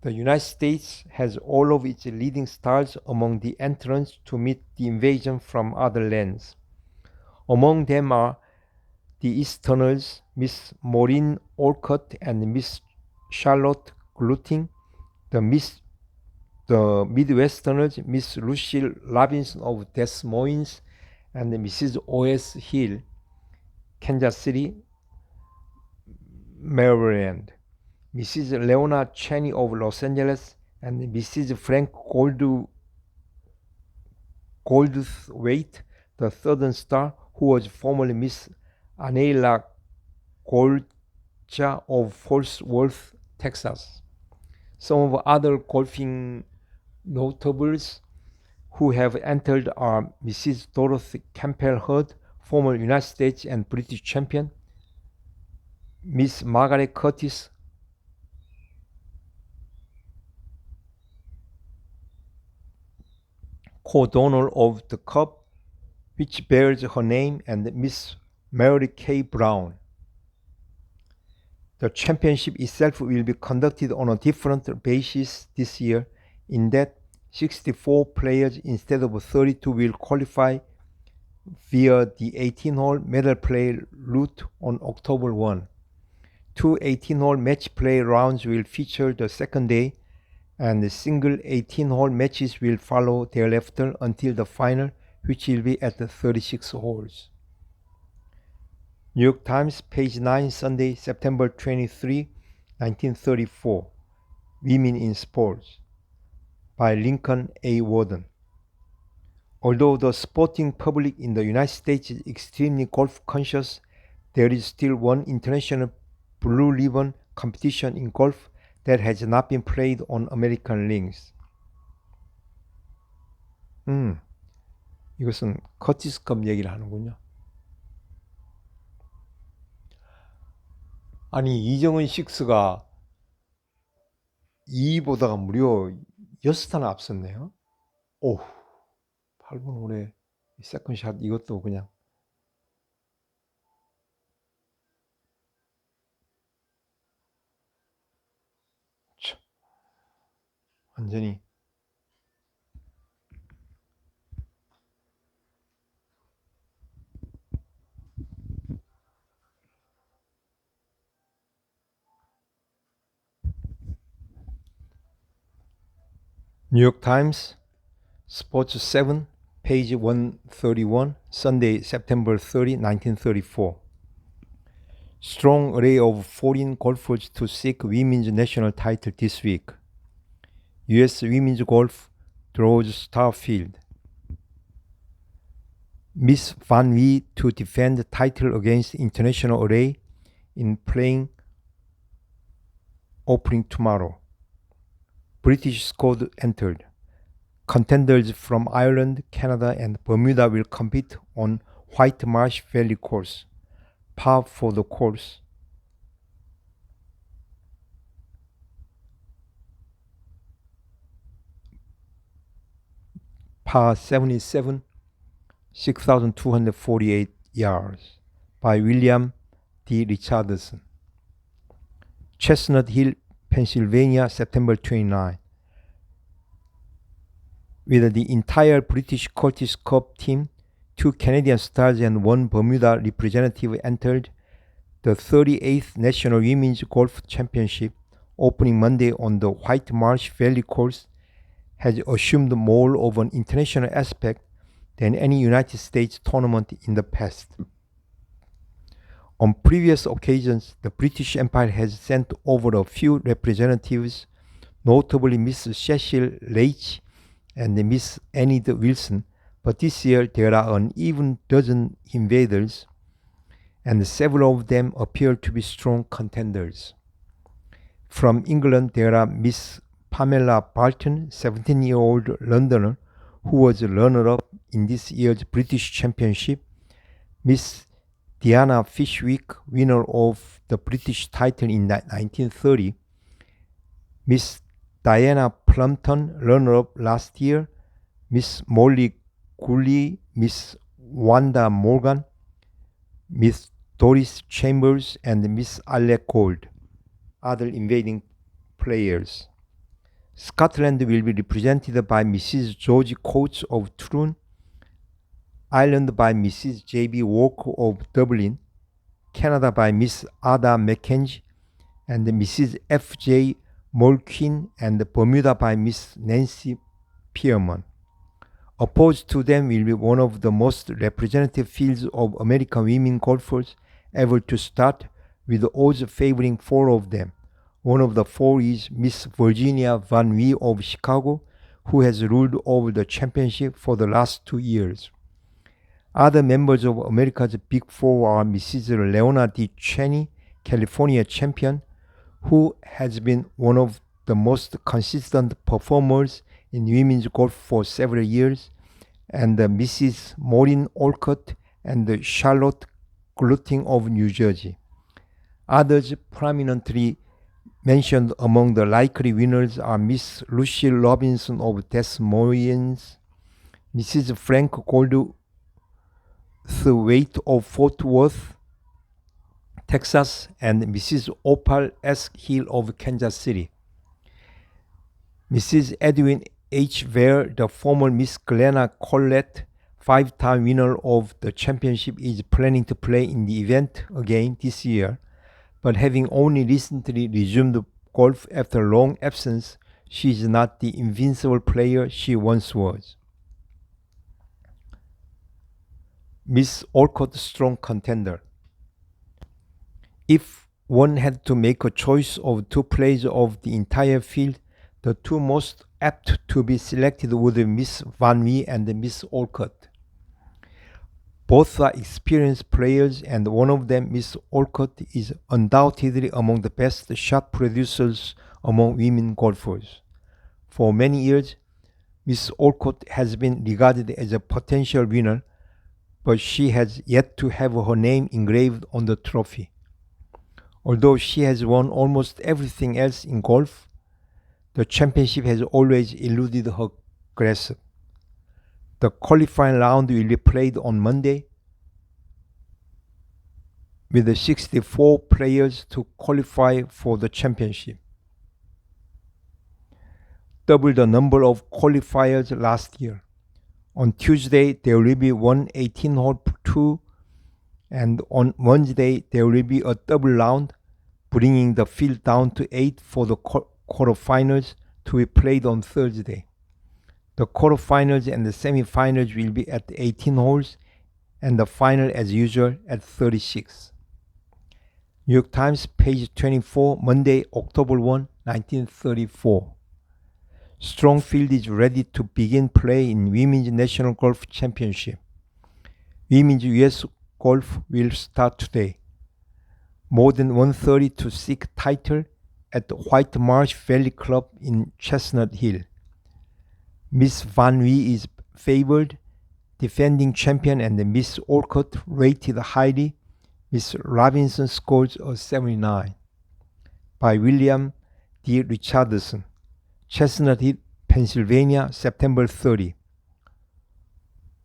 The United States has all of its leading stars among the entrants to meet the invasion from other lands. Among them are the Easterners, Miss Maureen Olcott and Miss Charlotte Gluting, the Midwesterners, Miss Lucille Robinson of Des Moines, and Mrs. O.S. Hill, Kansas City, Maryland, Mrs. Leona Cheney of Los Angeles, and Mrs. Frank Goldthwait, the Southern Star, who was formerly Miss Anela Golcha of Fort Worth, Texas. Some of other golfing notables who have entered are Mrs. Dorothy Campbell Hurd, former United States and British champion, Miss Margaret Curtis, co-donor of the cup which bears her name, and Miss Mary Kay Brown. The championship itself will be conducted on a different basis this year, in that 64 players instead of 32 will qualify via the 18-hole medal play route on October 1. 2 18-hole match play rounds will feature the second day, and the single 18-hole matches will follow thereafter until the final, which will be at the 36 holes. New York Times, page 9, Sunday, September 23, 1934. Women in Sports by Lincoln A. Warden. Although the sporting public in the United States is extremely golf conscious, there is still one international blue ribbon competition in golf that has not been played on American links. 이것은 커티스컵 얘기를 하는군요. 아니, 이정은 6가 2위보다가 무려 6타나 앞섰네요. 오우, 8분 홀에 세컨샷 이것도 그냥 완전히 New York Times, Sports 7, page 131, Sunday, September 30, 1934. Strong array of foreign golfers to seek women's national title this week. U.S. women's golf draws star field. Miss Van Wie to defend the title against international array in playing opening tomorrow. British squad entered. Contenders from Ireland, Canada, and Bermuda will compete on White Marsh Valley course. Par for the course. Par 77, 6,248 yards by William D. Richardson. Chestnut Hill, Pennsylvania, September 29. With the entire British Curtis Cup team, 2 Canadian stars and 1 Bermuda representative entered, the 38th National Women's Golf Championship, opening Monday on the White Marsh Valley course, has assumed more of an international aspect than any United States tournament in the past. On previous occasions, the British Empire has sent over a few representatives, notably Miss Cecil Leitch and Miss Enid Wilson, but this year there are an even dozen invaders, and several of them appear to be strong contenders. From England, there are Miss Pamela Barton, 17-year-old Londoner, who was runner-up in this year's British Championship, Miss Diana Fishwick, winner of the British title in 1930, Miss Diana Plumpton, runner-up last year, Miss Molly Cooley, Miss Wanda Morgan, Miss Doris Chambers, and Miss Alec Gold, other invading players. Scotland will be represented by Mrs. George Coates of Troon, Ireland by Mrs. J.B. Walker of Dublin, Canada by Miss Ada McKenzie and Mrs. F.J. Mulqueen, and Bermuda by Miss Nancy Pierman. Opposed to them will be one of the most representative fields of American women golfers ever to start, with the odds favoring 4 of them. One of the 4 is Miss Virginia Van Wie of Chicago, who has ruled over the championship for the last 2 years. Other members of America's Big Four are Mrs. Leona D. Cheney, California champion, who has been one of the most consistent performers in women's golf for several years, and Mrs. Maureen Olcott and Charlotte Gluting of New Jersey. Others prominently mentioned among the likely winners are Miss Lucille Robinson of Des Moines, Mrs. Frank Goldthwaite of Fort Worth, Texas, and Mrs. Opal S. Hill of Kansas City. Mrs. Edwin H. Ware, the former Miss Glenna Collette, 5-time winner of the championship, is planning to play in the event again this year, but having only recently resumed golf after a long absence, she is not the invincible player she once was. Miss Olcott strong contender. If one had to make a choice of two players of the entire field, the two most apt to be selected would be Miss Van Wee and Miss Olcott. Both are experienced players, and one of them, Miss Olcott, is undoubtedly among the best shot producers among women golfers. For many years, Miss Olcott has been regarded as a potential winner, but she has yet to have her name engraved on the trophy. Although she has won almost everything else in golf, the championship has always eluded her grasp. The qualifying round will be played on Monday, with the 64 players to qualify for the championship, double the number of qualifiers last year. On Tuesday, there will be one 18-hole 2, and on Wednesday, there will be a double round, bringing the field down to 8 for the quarterfinals to be played on Thursday. The quarterfinals and the semifinals will be at 18 holes, and the final, as usual, at 36. New York Times, page 24, Monday, October 1, 1934. Strong field is ready to begin play in Women's National Golf Championship. Women's U.S. Golf will start today. More than 130 to seek title at the White Marsh Valley Club in Chestnut Hill. Miss Van Wee is favored, defending champion, and Miss Olcott rated highly. Miss Robinson scores a 79. By William D. Richardson. Chestnut Hill, Pennsylvania, September 30.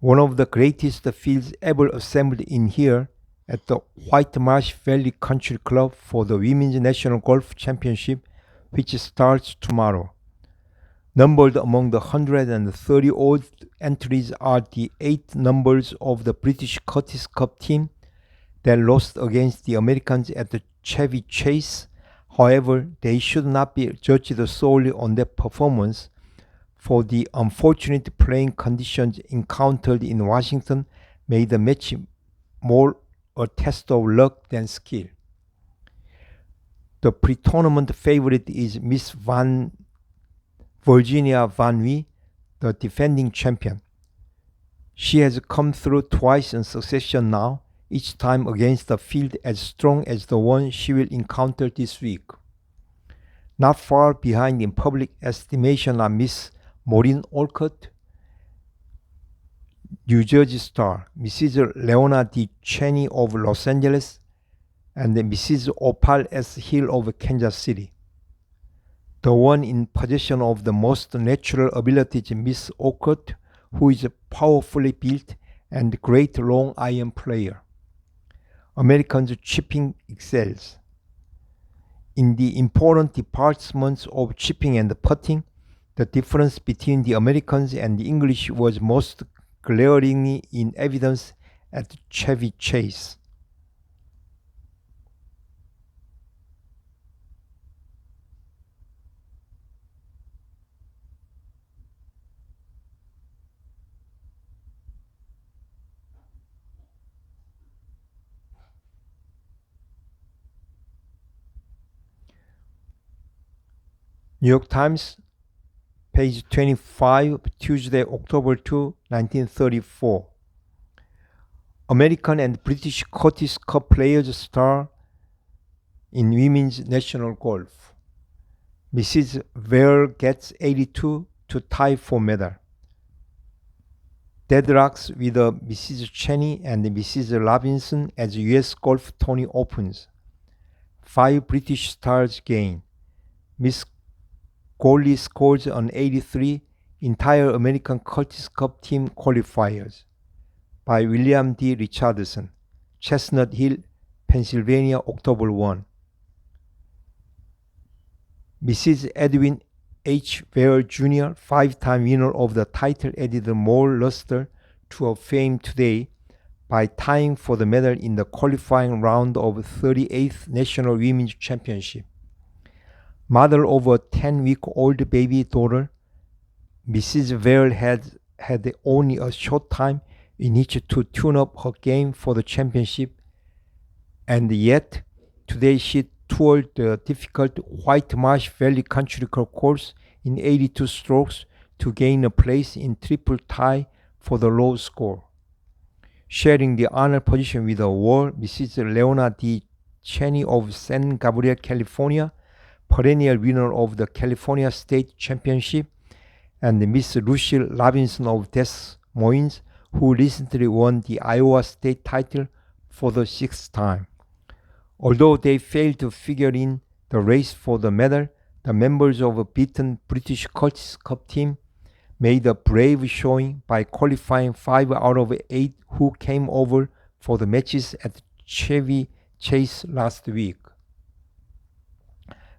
One of the greatest fields ever assembled in here at the White Marsh Valley Country Club for the Women's National Golf Championship, which starts tomorrow. Numbered among the 130 old entries are the 8 numbers of the British Curtis Cup team that lost against the Americans at the Chevy Chase. However, they should not be judged solely on their performance, for the unfortunate playing conditions encountered in Washington made the match more a test of luck than skill. The pre-tournament favorite is Miss Virginia Van Wee, the defending champion. She has come through twice in succession now, each time against a field as strong as the one she will encounter this week. Not far behind in public estimation are Miss Maureen Olcott, New Jersey star, Mrs. Leona D. Cheney of Los Angeles, and Mrs. Opal S. Hill of Kansas City. The one in possession of the most natural abilities, Miss Olcott, who is powerfully built and great long iron player. Americans' chipping excels. In the important departments of chipping and putting, the difference between the Americans and the English was most glaringly in evidence at Chevy Chase. New York Times, page 25, Tuesday, October 2, 1934. American and British Curtis Cup players star in women's national golf. Mrs. Ware gets 82 to tie for medal. Deadlocks with Mrs. Cheney and Mrs. Robinson as U.S. golf tourney opens. 5 British stars gain. Miss Goley scores an 83, entire American Curtis Cup team qualifiers. By William D. Richardson. Chestnut Hill, Pennsylvania, October 1. Mrs. Edwin H. Ware Jr., 5-time winner of the title, added more luster to her fame today by tying for the medal in the qualifying round of 38th National Women's Championship. Mother of a 10-week-old baby daughter, Mrs. Vale had only a short time in which to tune up her game for the championship, and yet today she toured the difficult White Marsh Valley Country Club course in 82 strokes to gain a place in triple tie for the low score. Sharing the honor position with her were Mrs. Leona D. Cheney of San Gabriel, California, perennial winner of the California State Championship, and Miss Lucille Robinson of Des Moines, who recently won the Iowa State title for the 6th time. Although they failed to figure in the race for the medal, the members of a beaten British Curtis Cup team made a brave showing by qualifying 5 out of 8 who came over for the matches at Chevy Chase last week.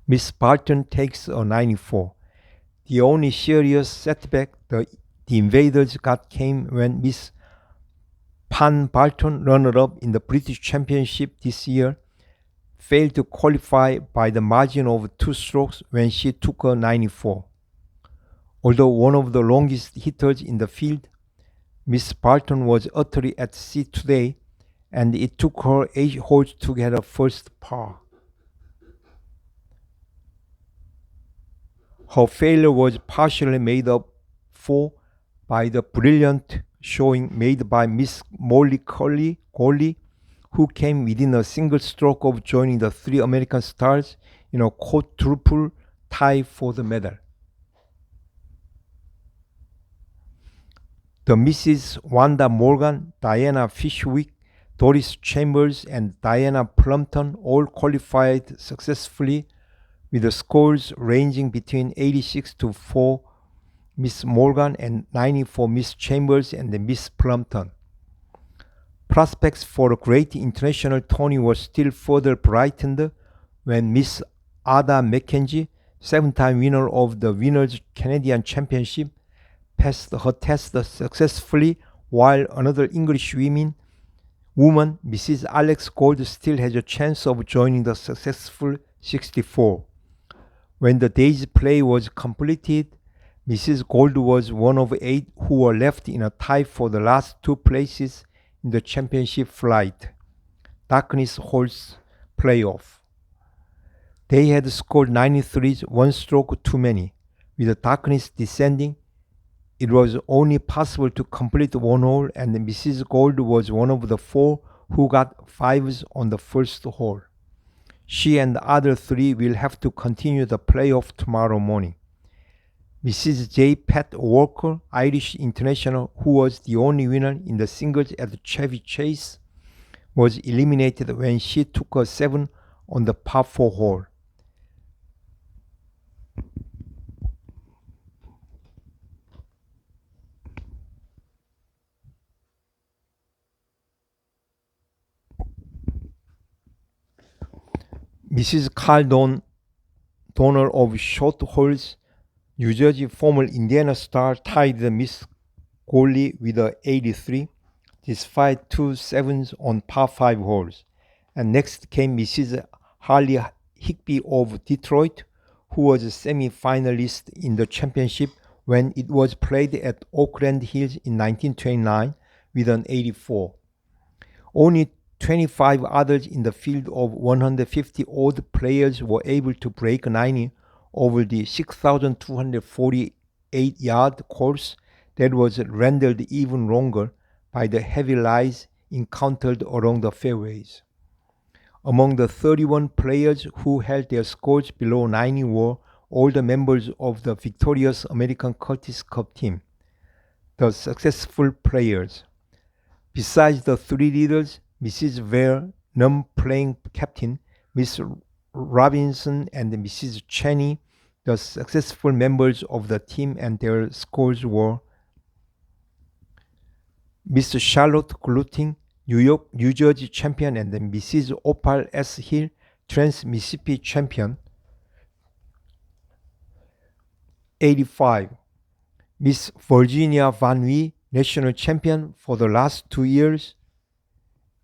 Miss Barton takes a 94. The only serious setback the invaders got came when Miss Pan Barton, runner-up in the British Championship this year, failed to qualify by the margin of 2 strokes when she took a 94. Although one of the longest hitters in the field, Miss Barton was utterly at sea today, and it took her 8 holes to get her first par. Her failure was partially made up for by the brilliant showing made by Miss Molly Goley, who came within a single stroke of joining the 3 American stars in a quadruple tie for the medal. The Mrs. Wanda Morgan, Diana Fishwick, Doris Chambers, and Diana Plumpton all qualified successfully, with the scores ranging between 86 to 4 Miss Morgan and 90 for Miss Chambers and Miss Plumpton. Prospects for a great international tourney were still further brightened when Miss Ada McKenzie, 7-time winner of the Winners Canadian Championship, passed her test successfully, while another English woman, Mrs. Alex Gold, still has a chance of joining the successful 64. When the day's play was completed, Mrs. Gold was one of 8 who were left in a tie for the last 2 places in the championship flight, Darkness Holes playoff. They had scored 93s, 1 stroke too many. With the darkness descending, it was only possible to complete 1 hole, and Mrs. Gold was one of the 4 who got 5s on the first hole. She and the other 3 will have to continue the playoff tomorrow morning. Mrs. J. Pat Walker, Irish international, who was the only winner in the singles at Chevy Chase, was eliminated when she took a 7 on the par 4 hole. Mrs. Carl Donner of Short Holes, New Jersey, former Indiana star, tied Miss Goley with a 83, despite 2 7s on par 5 holes. And next came Mrs. Harley Higby of Detroit, who was a semi-finalist in the championship when it was played at Oakland Hills in 1929 with an 84. Only 25 others in the field of 150-odd players were able to break 90 over the 6,248-yard course that was rendered even longer by the heavy lies encountered along the fairways. Among the 31 players who held their scores below 90 were all the members of the victorious American Curtis Cup team, the successful players. Besides the 3 leaders, Mrs. Ware, non-playing captain, Miss Robinson, and Mrs. Cheney, the successful members of the team, and their scores were Miss Charlotte Gluting, New Jersey champion, and Mrs. Opal S. Hill, Trans-Mississippi champion, 85. Miss Virginia Van Wee, national champion for the last 2 years,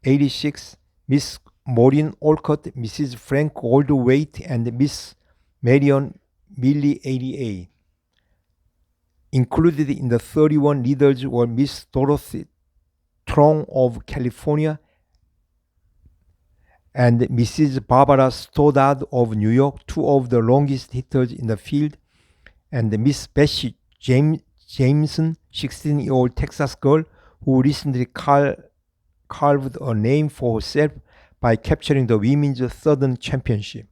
86. Miss Maureen Olcott, Mrs. Frank Goldwaite, and Miss Marion Millie 88. Included in the 31 leaders were Miss Dorothy Trong of California and Mrs. Barbara Stoddard of New York, two of the longest hitters in the field, and Miss Bessie Jameson, 16-year-old Texas girl who recently carved a name for herself by capturing the Women's Southern Championship.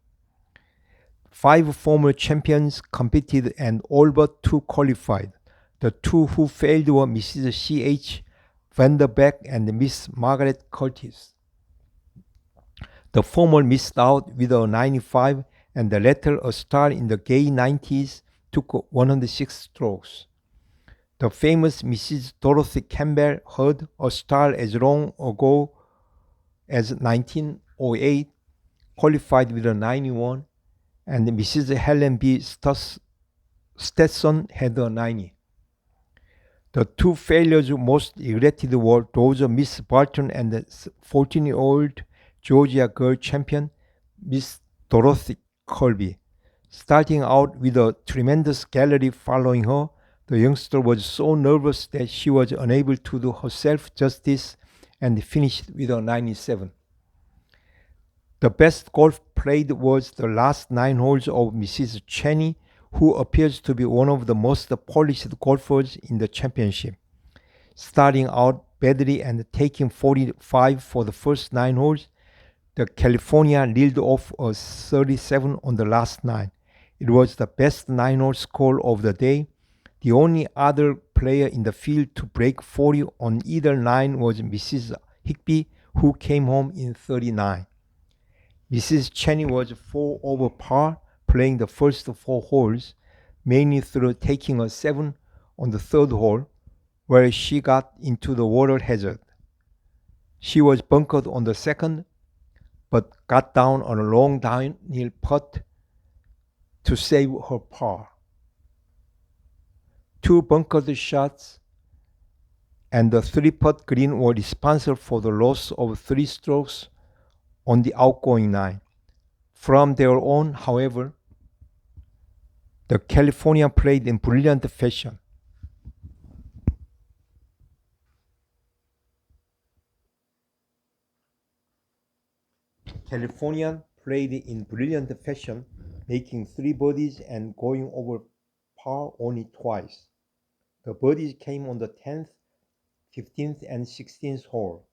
5 former champions competed and all but 2 qualified. The 2 who failed were Mrs. C.H. Vanderbeck and Miss Margaret Curtis. The former missed out with a 95 and the latter, a star in the gay 90s, took 106 strokes. The famous Mrs. Dorothy Campbell Heard, a star as long ago as 1908, qualified with a 91, and Mrs. Helen B. Stetson had a 90. The 2 failures most regretted were those of Miss Barton and the 14-year-old Georgia girl champion, Miss Dorothy Colby. Starting out with a tremendous gallery following her, the youngster was so nervous that she was unable to do herself justice and finished with a 97. The best golf played was the last 9 holes of Mrs. Cheney, who appears to be one of the most polished golfers in the championship. Starting out badly and taking 45 for the first 9 holes, the California reeled off a 37 on the last 9. It was the best 9-hole score of the day. The only other player in the field to break 40 on either 9 was Mrs. Higby, who came home in 39. Mrs. Cheney was 4 over par, playing the first 4 holes, mainly through taking a 7 on the 3rd hole, where she got into the water hazard. She was bunkered on the 2nd, but got down on a long downhill putt to save her par. 2 bunkered shots and the 3-putt green were responsible for the loss of 3 strokes on the outgoing 9. From there on, however, the Californian played in brilliant fashion. Making 3 birdies and going over par only twice. The birdies came on the 10th, 15th, and 16th hole.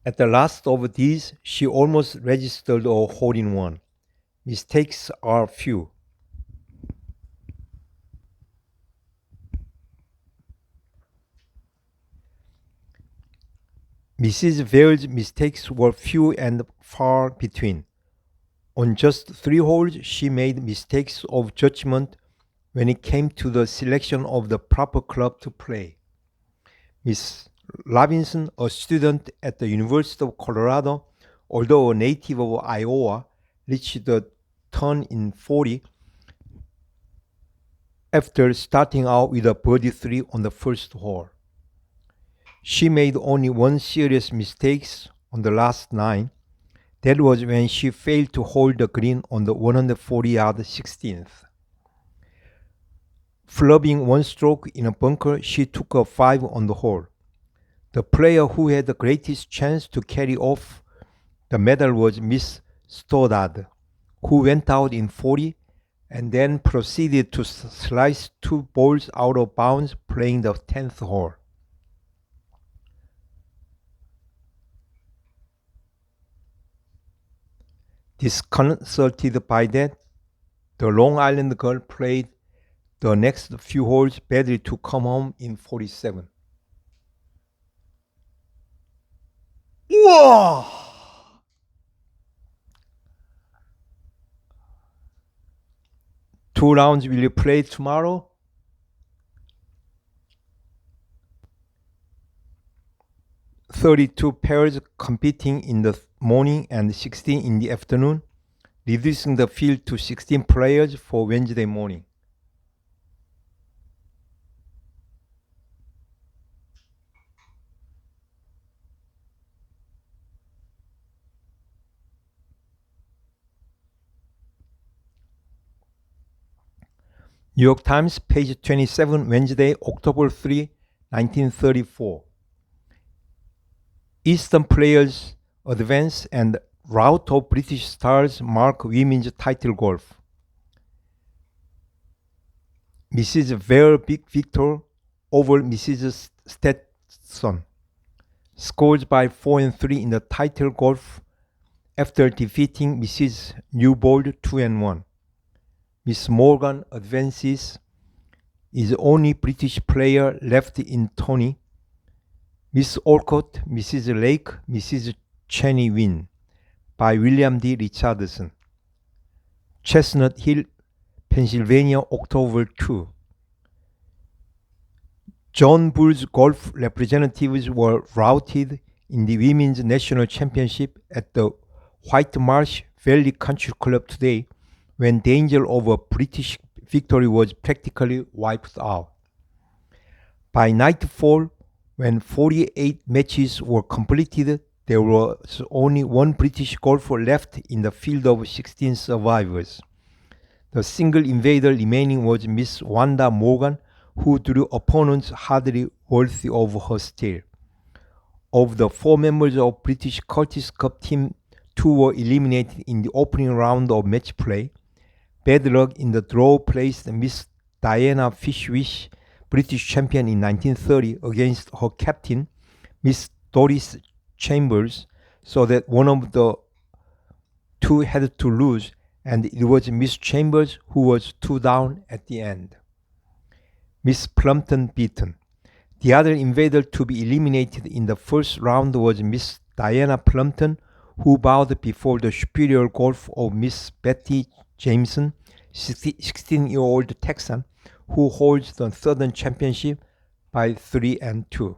At the last of these, she almost registered a hole-in-one. Mistakes are few. Mrs. Vail's mistakes were few and far between. On just 3 holes, she made mistakes of judgment when it came to the selection of the proper club to play. Miss Robinson, a student at the University of Colorado, although a native of Iowa, reached the turn in 40 after starting out with a birdie 3 on the first hole. She made only 1 serious mistake on the last 9. That was when she failed to hold the green on the 140-yard 16th. Flubbing 1 stroke in a bunker, she took a 5 on the hole. The player who had the greatest chance to carry off the medal was Miss Stoddard, who went out in 40 and then proceeded to slice 2 balls out of bounds playing the 10th hole. Disconcerted by that, the Long Island girl played the next few holes badly to come home in 47. Whoa! Two rounds will you play tomorrow? "32 pairs competing in the morning and 16 in the afternoon, reducing the field to 16 players for Wednesday morning." New York Times, page 27, Wednesday, October 3, 1934. Eastern players advance and rout of British stars mark women's title golf. Mrs. Vere big victor over Mrs. Stetson. Scores by 4 and 3 in the title golf after defeating Mrs. Newbold 2 and 1. Miss Morgan advances, is the only British player left in tourney. Miss Olcott, Mrs. Lake, Mrs. Cheney win by William D. Richardson. Chestnut Hill, Pennsylvania, October 2. John Bull's golf representatives were routed in the Women's National Championship at the White Marsh Valley Country Club today, when danger of a British victory was practically wiped out. By nightfall, when 48 matches were completed, there was only one British golfer left in the field of 16 survivors. The single invader remaining was Miss Wanda Morgan, who drew opponents hardly worthy of her steel. Of the 4 members of British Curtis Cup team, 2 were eliminated in the opening round of match play. Bad luck in the draw placed Miss Diana Fishwish, British champion in 1930, against her captain, Miss Doris Chambers, so that one of the 2 had to lose, and it was Miss Chambers who was 2 down at the end. Miss Plumpton beaten. The other invader to be eliminated in the first round was Miss Diana Plumpton, who bowed before the superior golf of Miss Betty Jameson, 16-year-old Texan, who holds the Southern Championship by 3 and 2.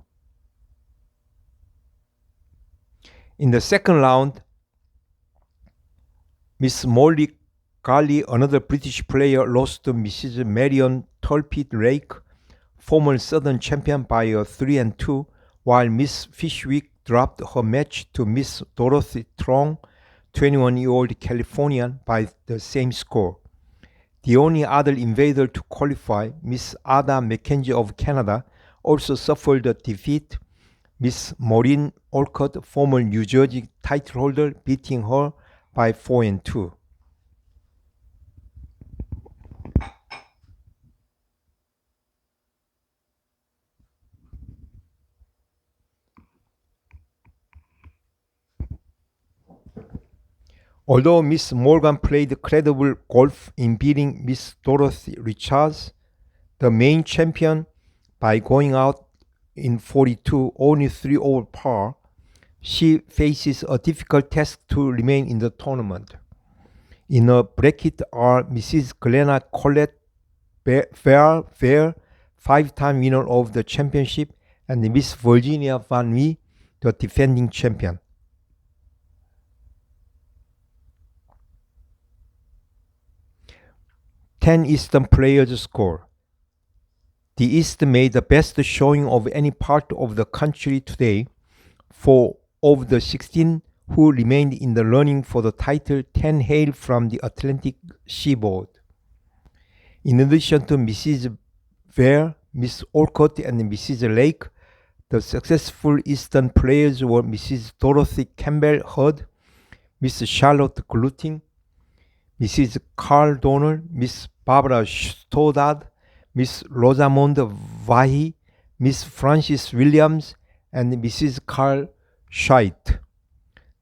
In the second round, Miss Molly Garley, another British player, lost to Mrs. Marion Tulpit Rake, former Southern champion, by a 3 and 2, while Miss Fishwick dropped her match to Miss Dorothy Trong, 21-year-old Californian, by the same score. The only other invader to qualify, Miss Ada Mackenzie of Canada, also suffered a defeat. Miss Maureen Olcott, former New Jersey title holder, beating her by 4 and 2. Although Miss Morgan played credible golf in beating Miss Dorothy Richards, the main champion, by going out in 42, only 3 over par, she faces a difficult task to remain in the tournament. In her bracket are Mrs. Glenna Collette Fair, 5-time winner of the championship, and Miss Virginia Van Wee, the defending champion. Ten Eastern players score. The East made the best showing of any part of the country today. For of the 16 who remained in the running for the title, 10 hail from the Atlantic seaboard. In addition to Mrs. Vere, Miss Olcott, and Mrs. Lake, the successful Eastern players were Mrs. Dorothy Campbell Hurd, Miss Charlotte Gluting, Mrs. Carl Donner, Miss Barbara Stoddard, Miss Rosamond Vahi, Miss Frances Williams, and Mrs. Carl Scheidt.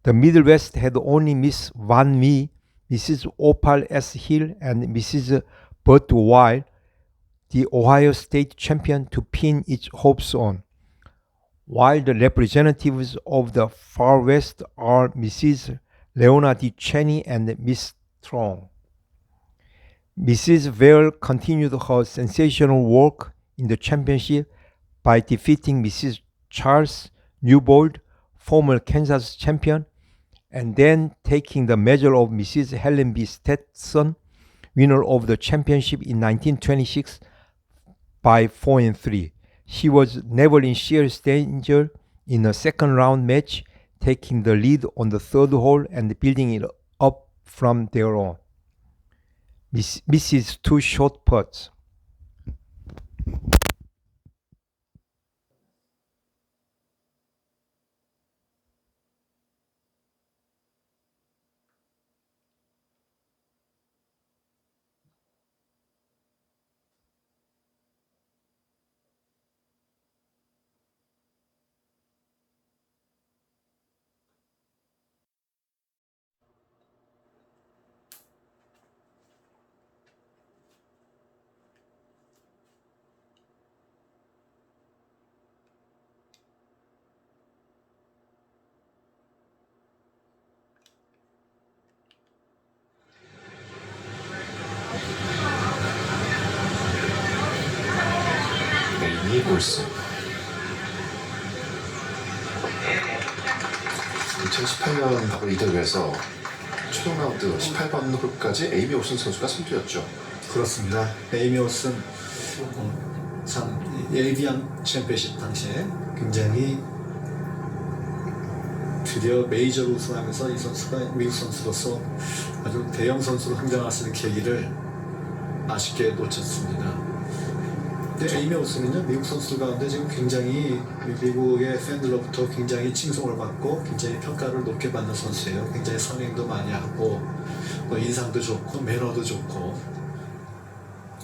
The Middle West had only Miss Van Wee, Mrs. Opal S. Hill, and Mrs. Burt Weil, the Ohio State champion, to pin its hopes on, while the representatives of the Far West are Mrs. Leona D. Cheney and Miss Strong. Mrs. Vale continued her sensational work in the championship by defeating Mrs. Charles Newbold, former Kansas champion, and then taking the medal of Mrs. Helen B. Stetson, winner of the championship in 1926, by 4 and 3. She was never in serious danger in a second round match, taking the lead on the 3rd hole and building it up from there on. Mrs. 2 short putts. 에이미 올슨 2018년 바로 이대회에서 최종 라운드 18번 홀까지 에이미 올슨 선수가 선두였죠. 그렇습니다. 에이미 올슨 참 예비한 챔피언십 당시에 굉장히 드디어 메이저로 우승하면서 이 선수가 미국 선수로서 아주 대형 선수로 성장할 수 있는 계기를 아쉽게 놓쳤습니다. 근데 에이미 올슨은요, 미국 선수들 가운데 지금 굉장히 미국의 팬들로부터 굉장히 칭송을 받고 굉장히 평가를 높게 받는 선수예요. 굉장히 선행도 많이 하고 뭐 인상도 좋고 매너도 좋고.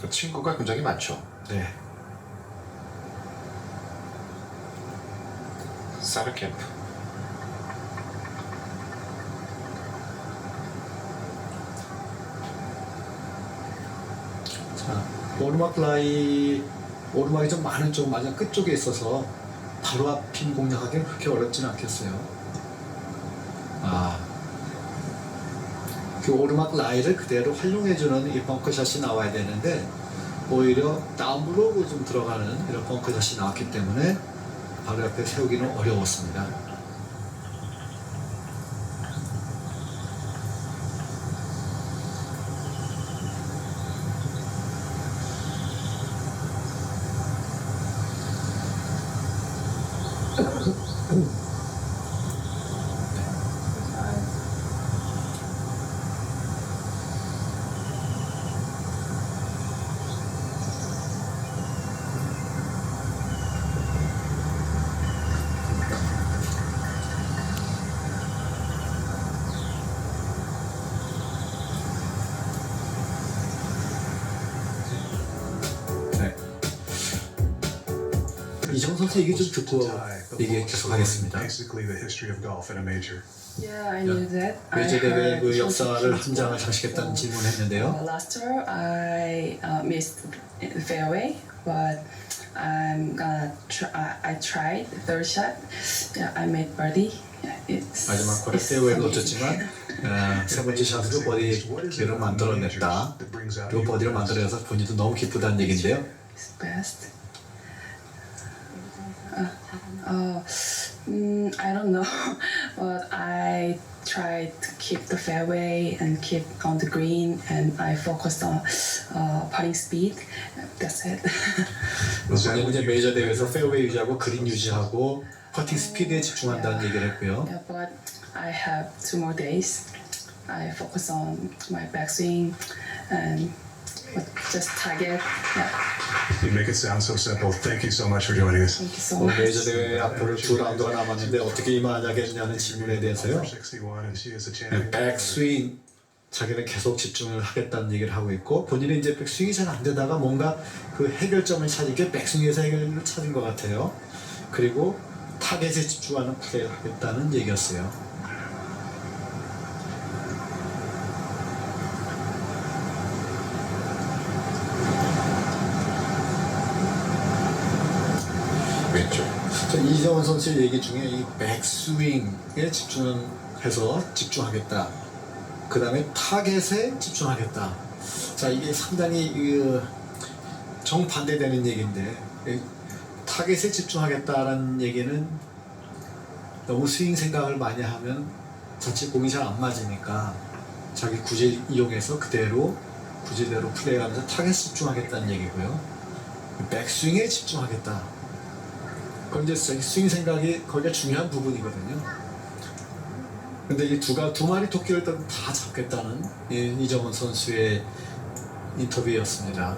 그 친구가 굉장히 많죠. 네. 사르 캠프. 자, 오르막이 좀 많은 쪽 마지막 끝쪽에 있어서 바로 앞핀 공략하기는 그렇게 어렵지는 않겠어요. 그 오르막 라인을 그대로 활용해주는 이 벙커샷이 나와야 되는데 오히려 다운블로우로 좀 들어가는 이런 벙커샷이 나왔기 때문에 바로 옆에 세우기는 어려웠습니다. 이정은 선수 얘기 좀 듣고 얘기 계속하겠습니다. Yeah, I knew that. 메이저 대회 그 역사를 한 장을 장식했다는 질문했는데요. Last year I missed the fairway, but I tried the third shot. Yeah, I made birdie. Yeah, 마지막 거리 페어웨이를 놓쳤지만 세 번째 샷으로 버디를 만들어냈다. 그리고 버디를 만들어내서 본인도 너무 기쁘다는 얘기인데요. It's best. I don't know, but I tried to keep the fairway and keep on the green, and I focused on putting speed. That's it. 본인은 이제 메이저 대회에서 페어웨이 유지하고 그린 유지하고 퍼팅 스피드에 집중한다는 얘기를 했고요. Yeah, but I have 2 more days. I focus on my backswing and just target. Yeah. You make it sound so simple. Thank you so much for joining us. Thank you so much. 메이저 대회 앞으로 2라운드가 남았는데 어떻게 임하냐겠냐는 질문에 대해서요. 61 and she is a champion. 백스윙 자기는 계속 집중을 하겠다는 얘기를 하고 있고 본인은 이제 백스윙이 잘 안 되다가 뭔가 그 해결점을 찾은 게 백스윙에서 해결을 찾은 것 같아요. 그리고 타겟에 집중하는 플레이를 하겠다는 얘기였어요. 왼쪽. 이정은 선수의 얘기 중에 이 백스윙에 집중하겠다. 그 다음에 타겟에 집중하겠다. 자, 이게 상당히 정반대되는 얘기인데 타겟에 집중하겠다라는 얘기는 너무 스윙 생각을 많이 하면 자칫 공이 잘 안 맞으니까 자기 구질 이용해서 그대로 구질대로 플레이하면서 타겟에 집중하겠다는 얘기고요. 백스윙에 집중하겠다. 그건 이제 스윙 생각이 거기가 중요한 부분이거든요. 근데 이 두 마리 토끼를 다 잡겠다는 이정은 선수의 인터뷰였습니다.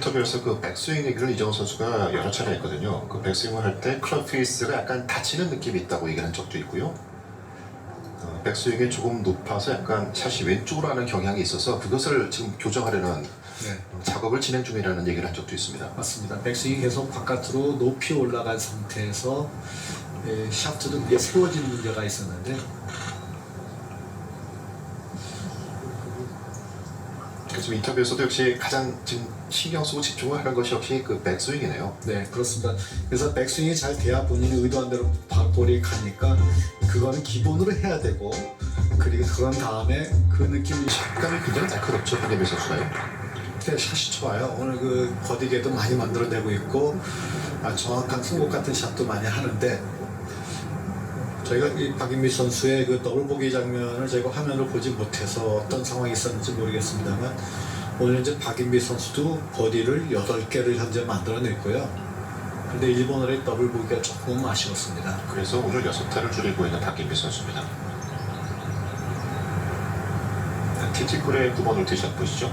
인터뷰에서 그 백스윙 얘기를 이정은 선수가 여러 차례 했거든요. 그 백스윙을 할 때 클럽 페이스가 약간 다치는 느낌이 있다고 얘기를 한 적도 있고요. 백스윙이 조금 높아서 약간 샷이 왼쪽으로 하는 경향이 있어서 그것을 지금 교정하려는 네. 작업을 진행 중이라는 얘기를 한 적도 있습니다. 맞습니다. 백스윙이 계속 바깥으로 높이 올라간 상태에서 샤프트도 위에 세워지는 문제가 있었는데 지금 인터뷰에서도 역시 가장 지금 신경 쓰고 집중을 하는 것이 역시 그 백스윙이네요. 네, 그렇습니다. 그래서 백스윙이 잘 돼야 본인이 의도한 대로 볼이 가니까 그거는 기본으로 해야 되고 그리고 그런 다음에 그 느낌이 샷감이 굉장히 날카롭죠, 박인비 선수가요. 샷이 좋아요. 오늘 그 버디게도 많이 만들어내고 있고 정확한 승복 같은 샷도 많이 하는데 저희가 이 박인비 선수의 그 더블 보기 장면을 저희가 화면으로 보지 못해서 어떤 상황이 있었는지 모르겠습니다만 오늘 이제 박인비 선수도 버디를 8개를 현재 만들어냈고요. 근데 일본어의 더블 보기가 조금 아쉬웠습니다. 그래서 오늘 6타를 줄이고 있는 박인비 선수입니다. 티티콜의 9번을 티샷 보시죠.